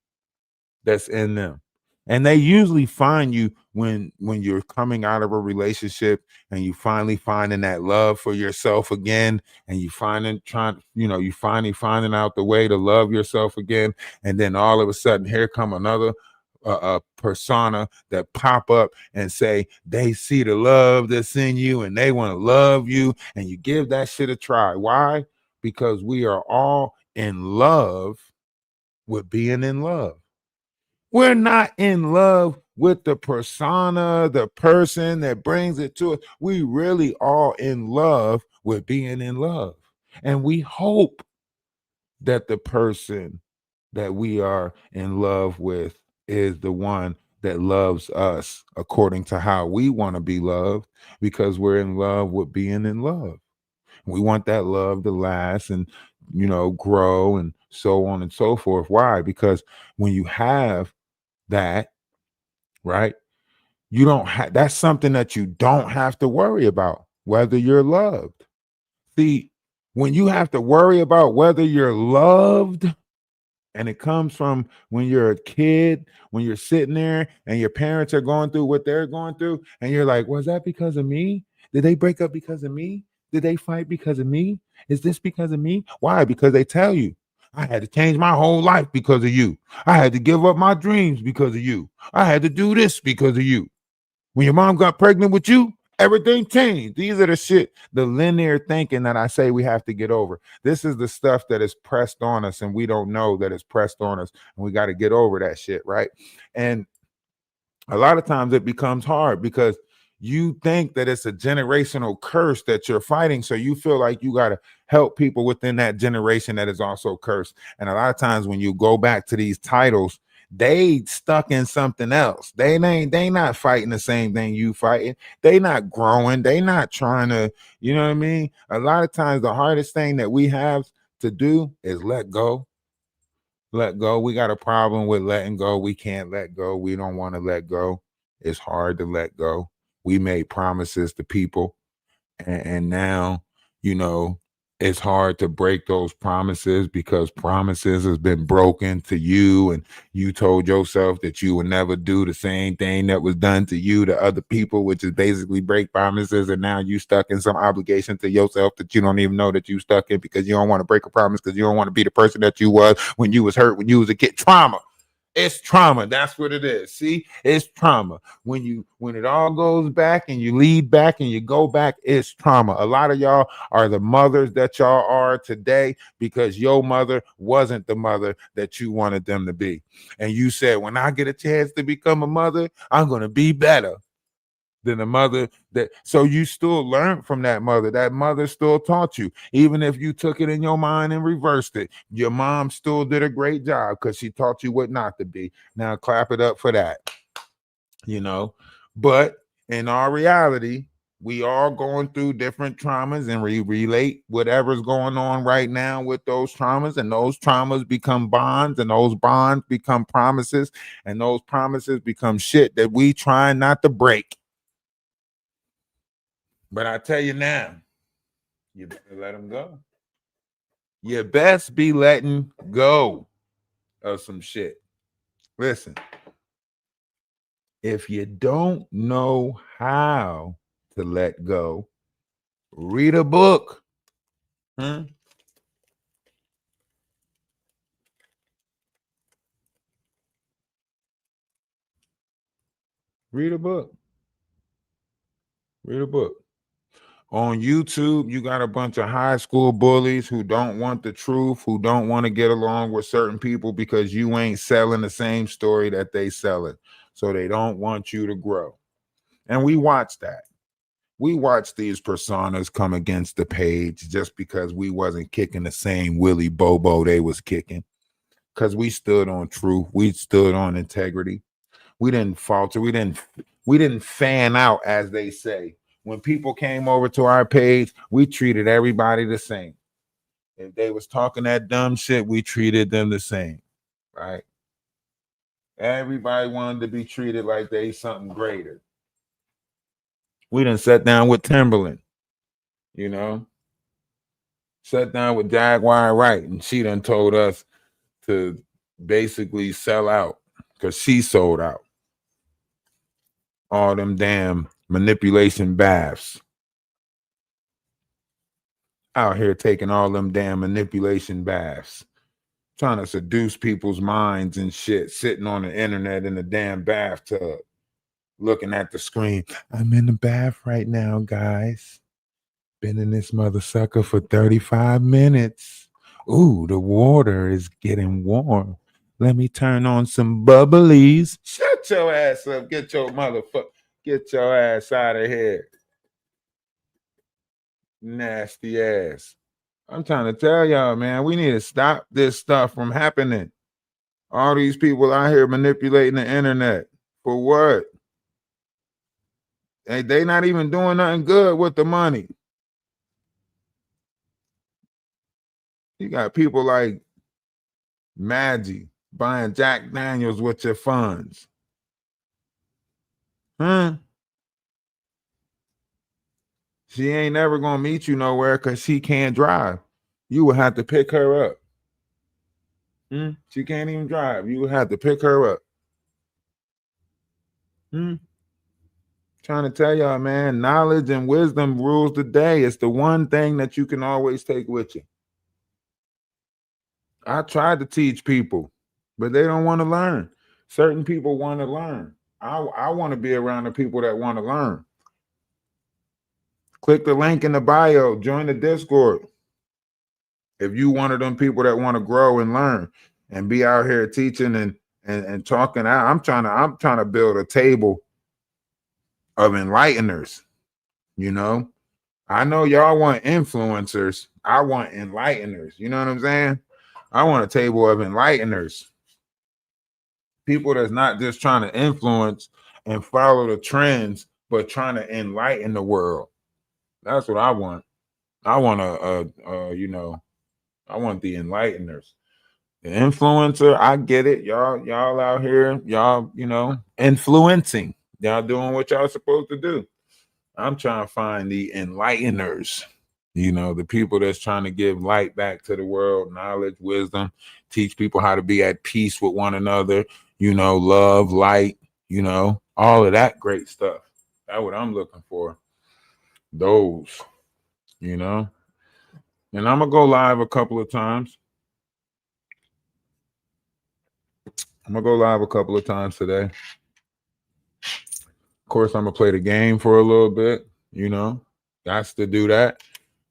that's in them. And they usually find you when you're coming out of a relationship and you finally finding that love for yourself again, and you you finally finding out the way to love yourself again, and then all of a sudden here come another persona that pop up and say they see the love that's in you and they want to love you, and you give that shit a try. Why? Because we are all in love with being in love. We're not in love with the persona, the person that brings it to us. We really are in love with being in love. And we hope that the person that we are in love with is the one that loves us according to how we want to be loved, because we're in love with being in love. We want that love to last and, grow and so on and so forth. Why? Because when you have that, right, you don't have, that's something that you don't have to worry about whether you're loved. See, when you have to worry about whether you're loved, and it comes from when you're a kid, when you're sitting there and your parents are going through what they're going through, and you're like, was that because of me? Did they break up because of me? Did they fight because of me? Is this because of me? Why? Because they tell you, I had to change my whole life because of you. I had to give up my dreams because of you. I had to do this because of you. When your mom got pregnant with you, everything changed. These are the shit, the linear thinking that I say we have to get over. This is the stuff that is pressed on us, and we don't know that it's pressed on us, and we got to get over that shit, right? And a lot of times it becomes hard because you think that it's a generational curse that you're fighting. So you feel like you got to help people within that generation that is also cursed. And a lot of times when you go back to these titles, they stuck in something else. They not fighting the same thing you fighting. They not growing. They not trying to, you know what I mean? A lot of times the hardest thing that we have to do is let go. Let go. We got a problem with letting go. We can't let go. We don't want to let go. It's hard to let go. We made promises to people, and now, you know, it's hard to break those promises because promises has been broken to you, and you told yourself that you would never do the same thing that was done to you to other people, which is basically break promises. And now you stuck in some obligation to yourself that you don't even know that you stuck in, because you don't want to break a promise, because you don't want to be the person that you was when you was hurt, when you was a kid. Trauma. It's trauma. That's what it is. See, it's trauma. When it all goes back and you lead back and you go back, it's trauma. A lot of y'all are the mothers that y'all are today because your mother wasn't the mother that you wanted them to be. And you said, when I get a chance to become a mother, I'm going to be better than the mother that. So you still learned from that mother. That mother still taught you. Even if you took it in your mind and reversed it, your mom still did a great job because she taught you what not to be. Now clap it up for that. But in our reality, we are going through different traumas, and we relate whatever's going on right now with those traumas, and those traumas become bonds, and those bonds become promises, and those promises become shit that we try not to break. But I tell you now, you better let them go. You best be letting go of some shit. Listen, if you don't know how to let go, read a book. Read a book. Read a book. On YouTube, you got a bunch of high school bullies who don't want the truth, who don't want to get along with certain people because you ain't selling the same story that they selling. So they don't want you to grow. And we watch that. We watch these personas come against the page just because we wasn't kicking the same Willy Bobo they was kicking. Because we stood on truth. We stood on integrity. We didn't falter. We didn't fan out, as they say. When people came over to our page, we treated everybody the same. If they was talking that dumb shit, we treated them the same, right? Everybody wanted to be treated like they something greater. We done sat down with Timberland, sat down with Jaguar Wright, and she done told us to basically sell out because she sold out. All them damn manipulation baths. Out here taking all them damn manipulation baths, trying to seduce people's minds and shit, sitting on the internet in the damn bathtub, looking at the screen. I'm in the bath right now, guys. Been in this mother sucker for 35 minutes. Ooh, the water is getting warm. Let me turn on some bubblies. Shut your ass up. Get your ass out of here. Nasty ass. I'm trying to tell y'all, man, we need to stop this stuff from happening. All these people out here manipulating the internet. For what? They not even doing nothing good with the money. You got people like Maggie buying Jack Daniels with your funds. Huh? She ain't never gonna meet you nowhere because she can't drive. You would have to pick her up. She can't even drive. You would have to pick her up. Trying to tell y'all, man, knowledge and wisdom rules the day. It's the one thing that you can always take with you. I tried to teach people, but they don't want to learn. Certain people want to learn. I want to be around the people that want to learn. Click the link in the bio, join the Discord. If you one of them people that want to grow and learn and be out here teaching and talking out, I'm trying to build a table of enlighteners. You know, I know y'all want influencers. I want enlighteners. You know what I'm saying? I want a table of enlighteners. People that's not just trying to influence and follow the trends, but trying to enlighten the world. That's what I want. I want I want the enlighteners. The influencer, I get it. Y'all out here, y'all, influencing. Y'all doing what y'all supposed to do. I'm trying to find the enlighteners, the people that's trying to give light back to the world, knowledge, wisdom, teach people how to be at peace with one another, love, light, all of that great stuff. That's what I'm looking for. Those, and I'm going to go live a couple of times. I'm going to go live a couple of times today. Of course, I'm going to play the game for a little bit, Got to do that.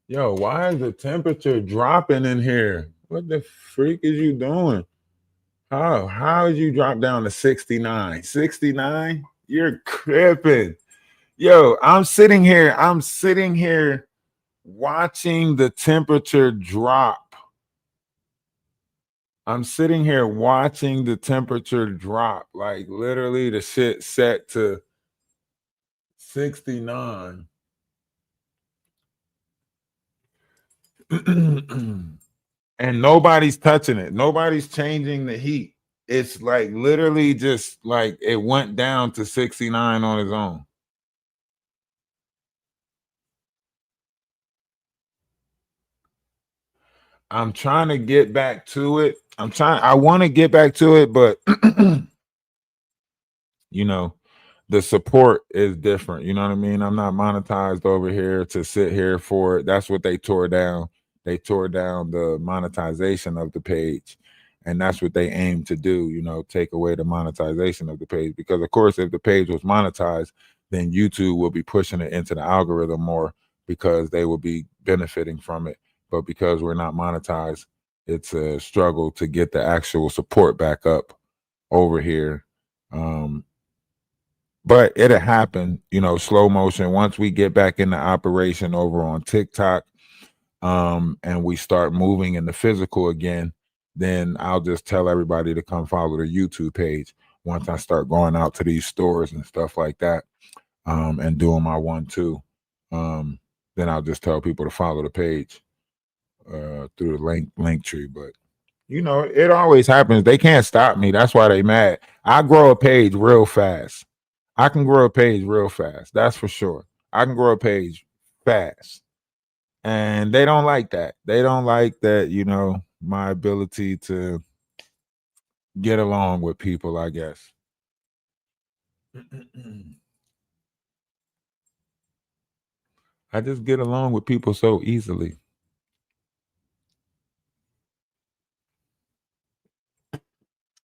Yo, why is the temperature dropping in here? What the freak is you doing? How did you drop down to 69? 69? You're cripping. Yo, I'm sitting here watching the temperature drop. I'm sitting here watching the temperature drop. Like literally the shit set to 69. And nobody's touching it. Nobody's changing the heat. It's like literally just like it went down to 69 on its own. I'm trying to get back to it. I want to get back to it, but the support is different. You know what I mean? I'm not monetized over here to sit here for it. That's what they tore down. They tore down the monetization of the page. And that's what they aim to do, take away the monetization of the page. Because, of course, if the page was monetized, then YouTube will be pushing it into the algorithm more because they will be benefiting from it. But because we're not monetized, it's a struggle to get the actual support back up over here. But it'll happen, slow motion. Once we get back into operation over on TikTok, and we start moving in the physical again, then I'll just tell everybody to come follow the YouTube page. Once I start going out to these stores and stuff like that, and doing my 1-2, then I'll just tell people to follow the page through the link tree. But it always happens. They can't stop me. That's why they mad. I grow a page real fast. I can grow a page real fast. That's for sure. I can grow a page fast. And they don't like that. They don't like that, my ability to get along with people, I guess. I just get along with people so easily.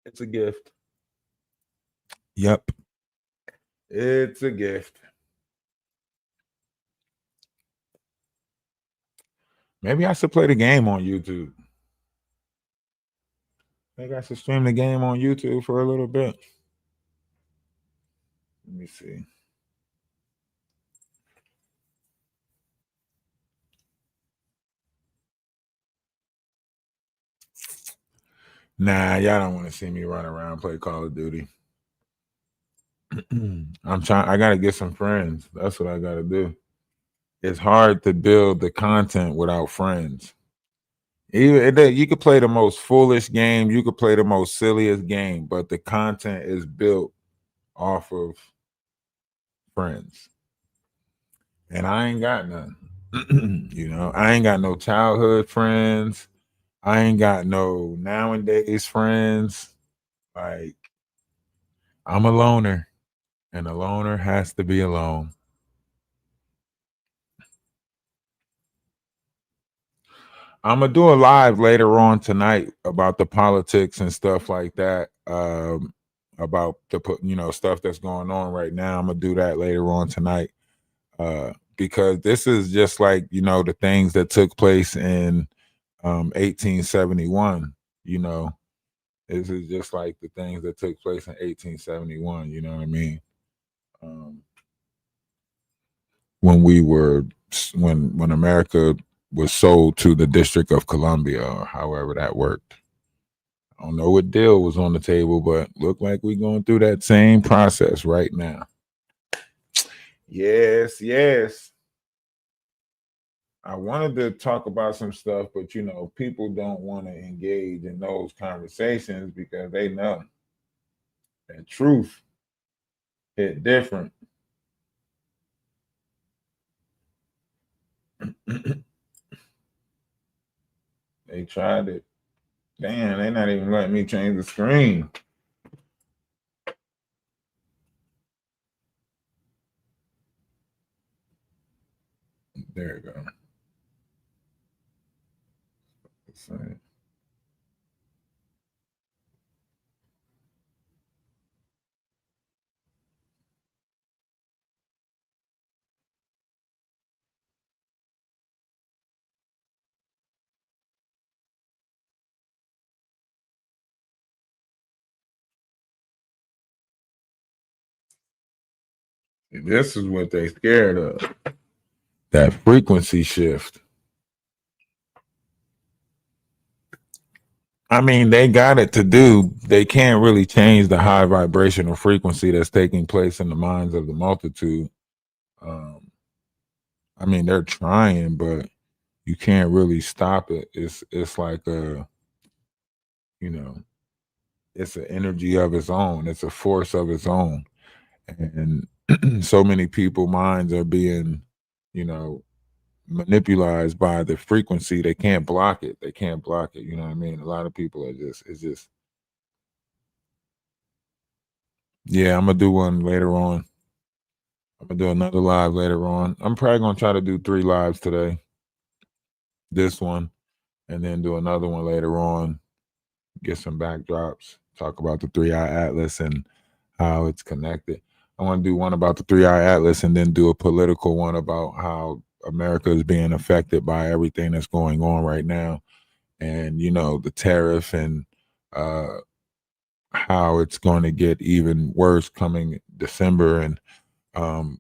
It's a gift. Yep. It's a gift. Maybe I should play the game on YouTube. They got to stream the game on YouTube for a little bit. Let me see. Nah, y'all don't want to see me run around play Call of Duty. I'm trying. I gotta get some friends. That's what I gotta do. It's hard to build the content without friends. You could play the most foolish game. You could play the most silliest game, but the content is built off of friends. And I ain't got none. I ain't got no childhood friends. I ain't got no nowadays friends. Like, I'm a loner, and a loner has to be alone. I'm gonna do a live later on tonight about the politics and stuff like that. About the stuff that's going on right now. I'm gonna do that later on tonight. Because this is just like the things that took place in 1871. This is just like the things that took place in 1871. You know what I mean? When when America was sold to the District of Columbia, or however that worked. I don't know what deal was on the table, but look like we're going through that same process right now. Yes. I wanted to talk about some stuff, but people don't want to engage in those conversations because they know that truth hit different. They tried it. Damn, they're not even letting me change the screen. There you go. This is what they scared of. That frequency shift. I mean, they got it to do. They can't really change the high vibrational frequency that's taking place in the minds of the multitude. I mean, they're trying, but you can't really stop it. It's like it's an energy of its own. It's a force of its own, and so many people minds are being, manipulated by the frequency. They can't block it. You know what I mean? A lot of people it's just. Yeah, I'm gonna do one later on. I'm gonna do another live later on. I'm probably gonna try to do 3 lives today. This one, and then do another one later on. Get some backdrops. Talk about the 3-eye atlas and how it's connected. I want to do one about the 3-eye atlas, and then do a political one about how America is being affected by everything that's going on right now, and the tariff and how it's going to get even worse coming December, and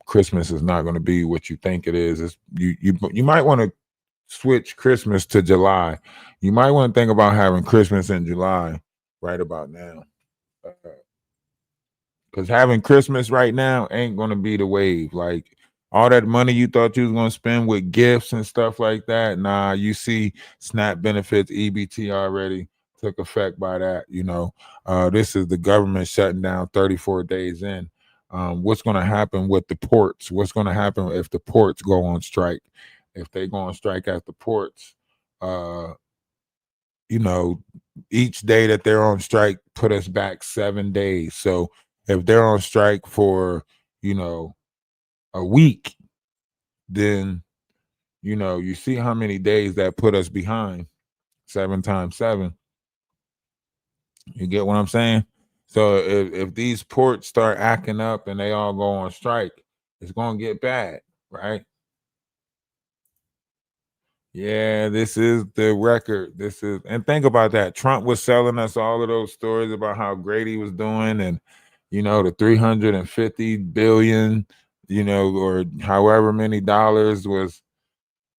Christmas is not going to be what you think it is. You might want to switch Christmas to July. You might want to think about having Christmas in July right about now. Because having Christmas right now ain't going to be the wave. Like, all that money you thought you was going to spend with gifts and stuff like that, nah, you see SNAP benefits, EBT already took effect by that. This is the government shutting down 34 days in. What's going to happen with the ports? What's going to happen if the ports go on strike? If they go on strike at the ports, each day that they're on strike put us back 7 days. So if they're on strike for, a week, then, you see how many days that put us behind. 7 times 7. You get what I'm saying? So if these ports start acting up and they all go on strike, it's going to get bad, right? Yeah, this is the record. And think about that. Trump was selling us all of those stories about how great he was doing, and the 350 billion, or however many dollars was,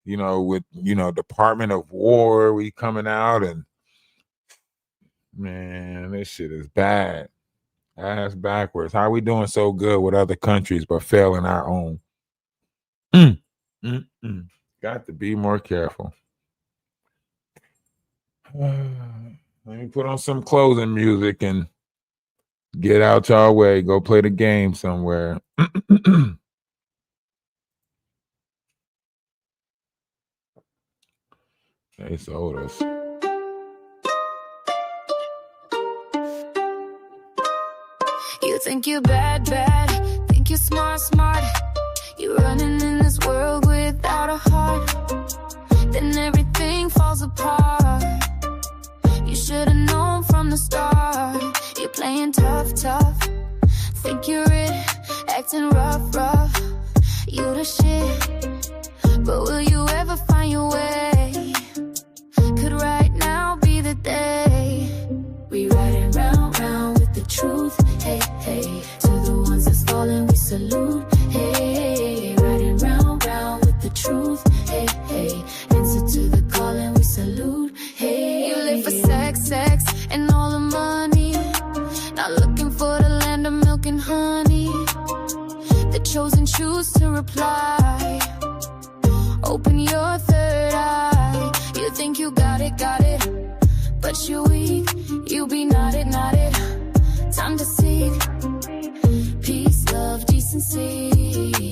with Department of War, we coming out, and man, this shit is bad. Ass backwards. How we doing so good with other countries but failing our own? Got to be more careful. Let me put on some closing music and get out y'all way. Go play the game somewhere. They sold us. You think you're bad, bad. Think you're smart, smart. You're running in this world without a heart. Then everything falls apart. You should've known from the start. You're playing tough, tough. Think you're it, acting rough, rough. You the shit, but will you ever find your way? Could right now be the day. We riding round, round with the truth. Hey, hey, to the ones that's falling, we salute. Hey, riding round, round with the truth. Hey, hey, answer to the calling, we salute. Hey, you live for sex, sex, and all the money. Not looking for the land of milk and honey. The chosen choose to reply. Open your third eye. You think you got it, but you're weak. You be nodded, nodded. Time to seek peace, love, decency,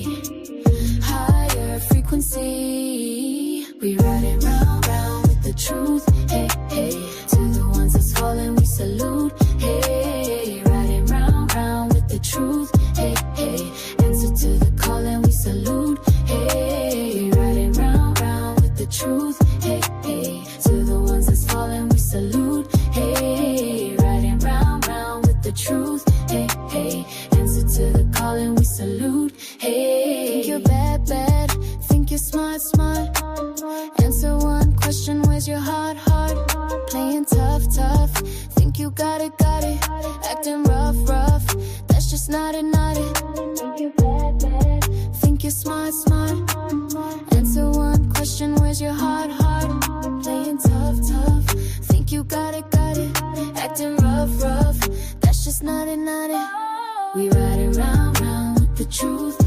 higher frequency. We ride it round, round with the truth. Hey, hey, to the ones that's falling, we salute. Hey, riding round, round with the truth. Hey, hey, answer to the calling, we salute. Hey, riding round, round with the truth. Hey, hey, to the ones that's falling, we salute. Hey, riding round, round with the truth. Hey, hey, answer to the calling, we salute. Hey, think you're bad, bad. Think you're smart, smart. Answer one question, where's your heart, heart? Playing tough, tough. Think you got it, acting rough, rough. That's just not it, not it. Think you're bad, bad. Think you're smart, smart. Answer one question, where's your heart, heart? Playing tough, tough. Think you got it, acting rough, rough. That's just not it, not it. We ride it round, round with the truth.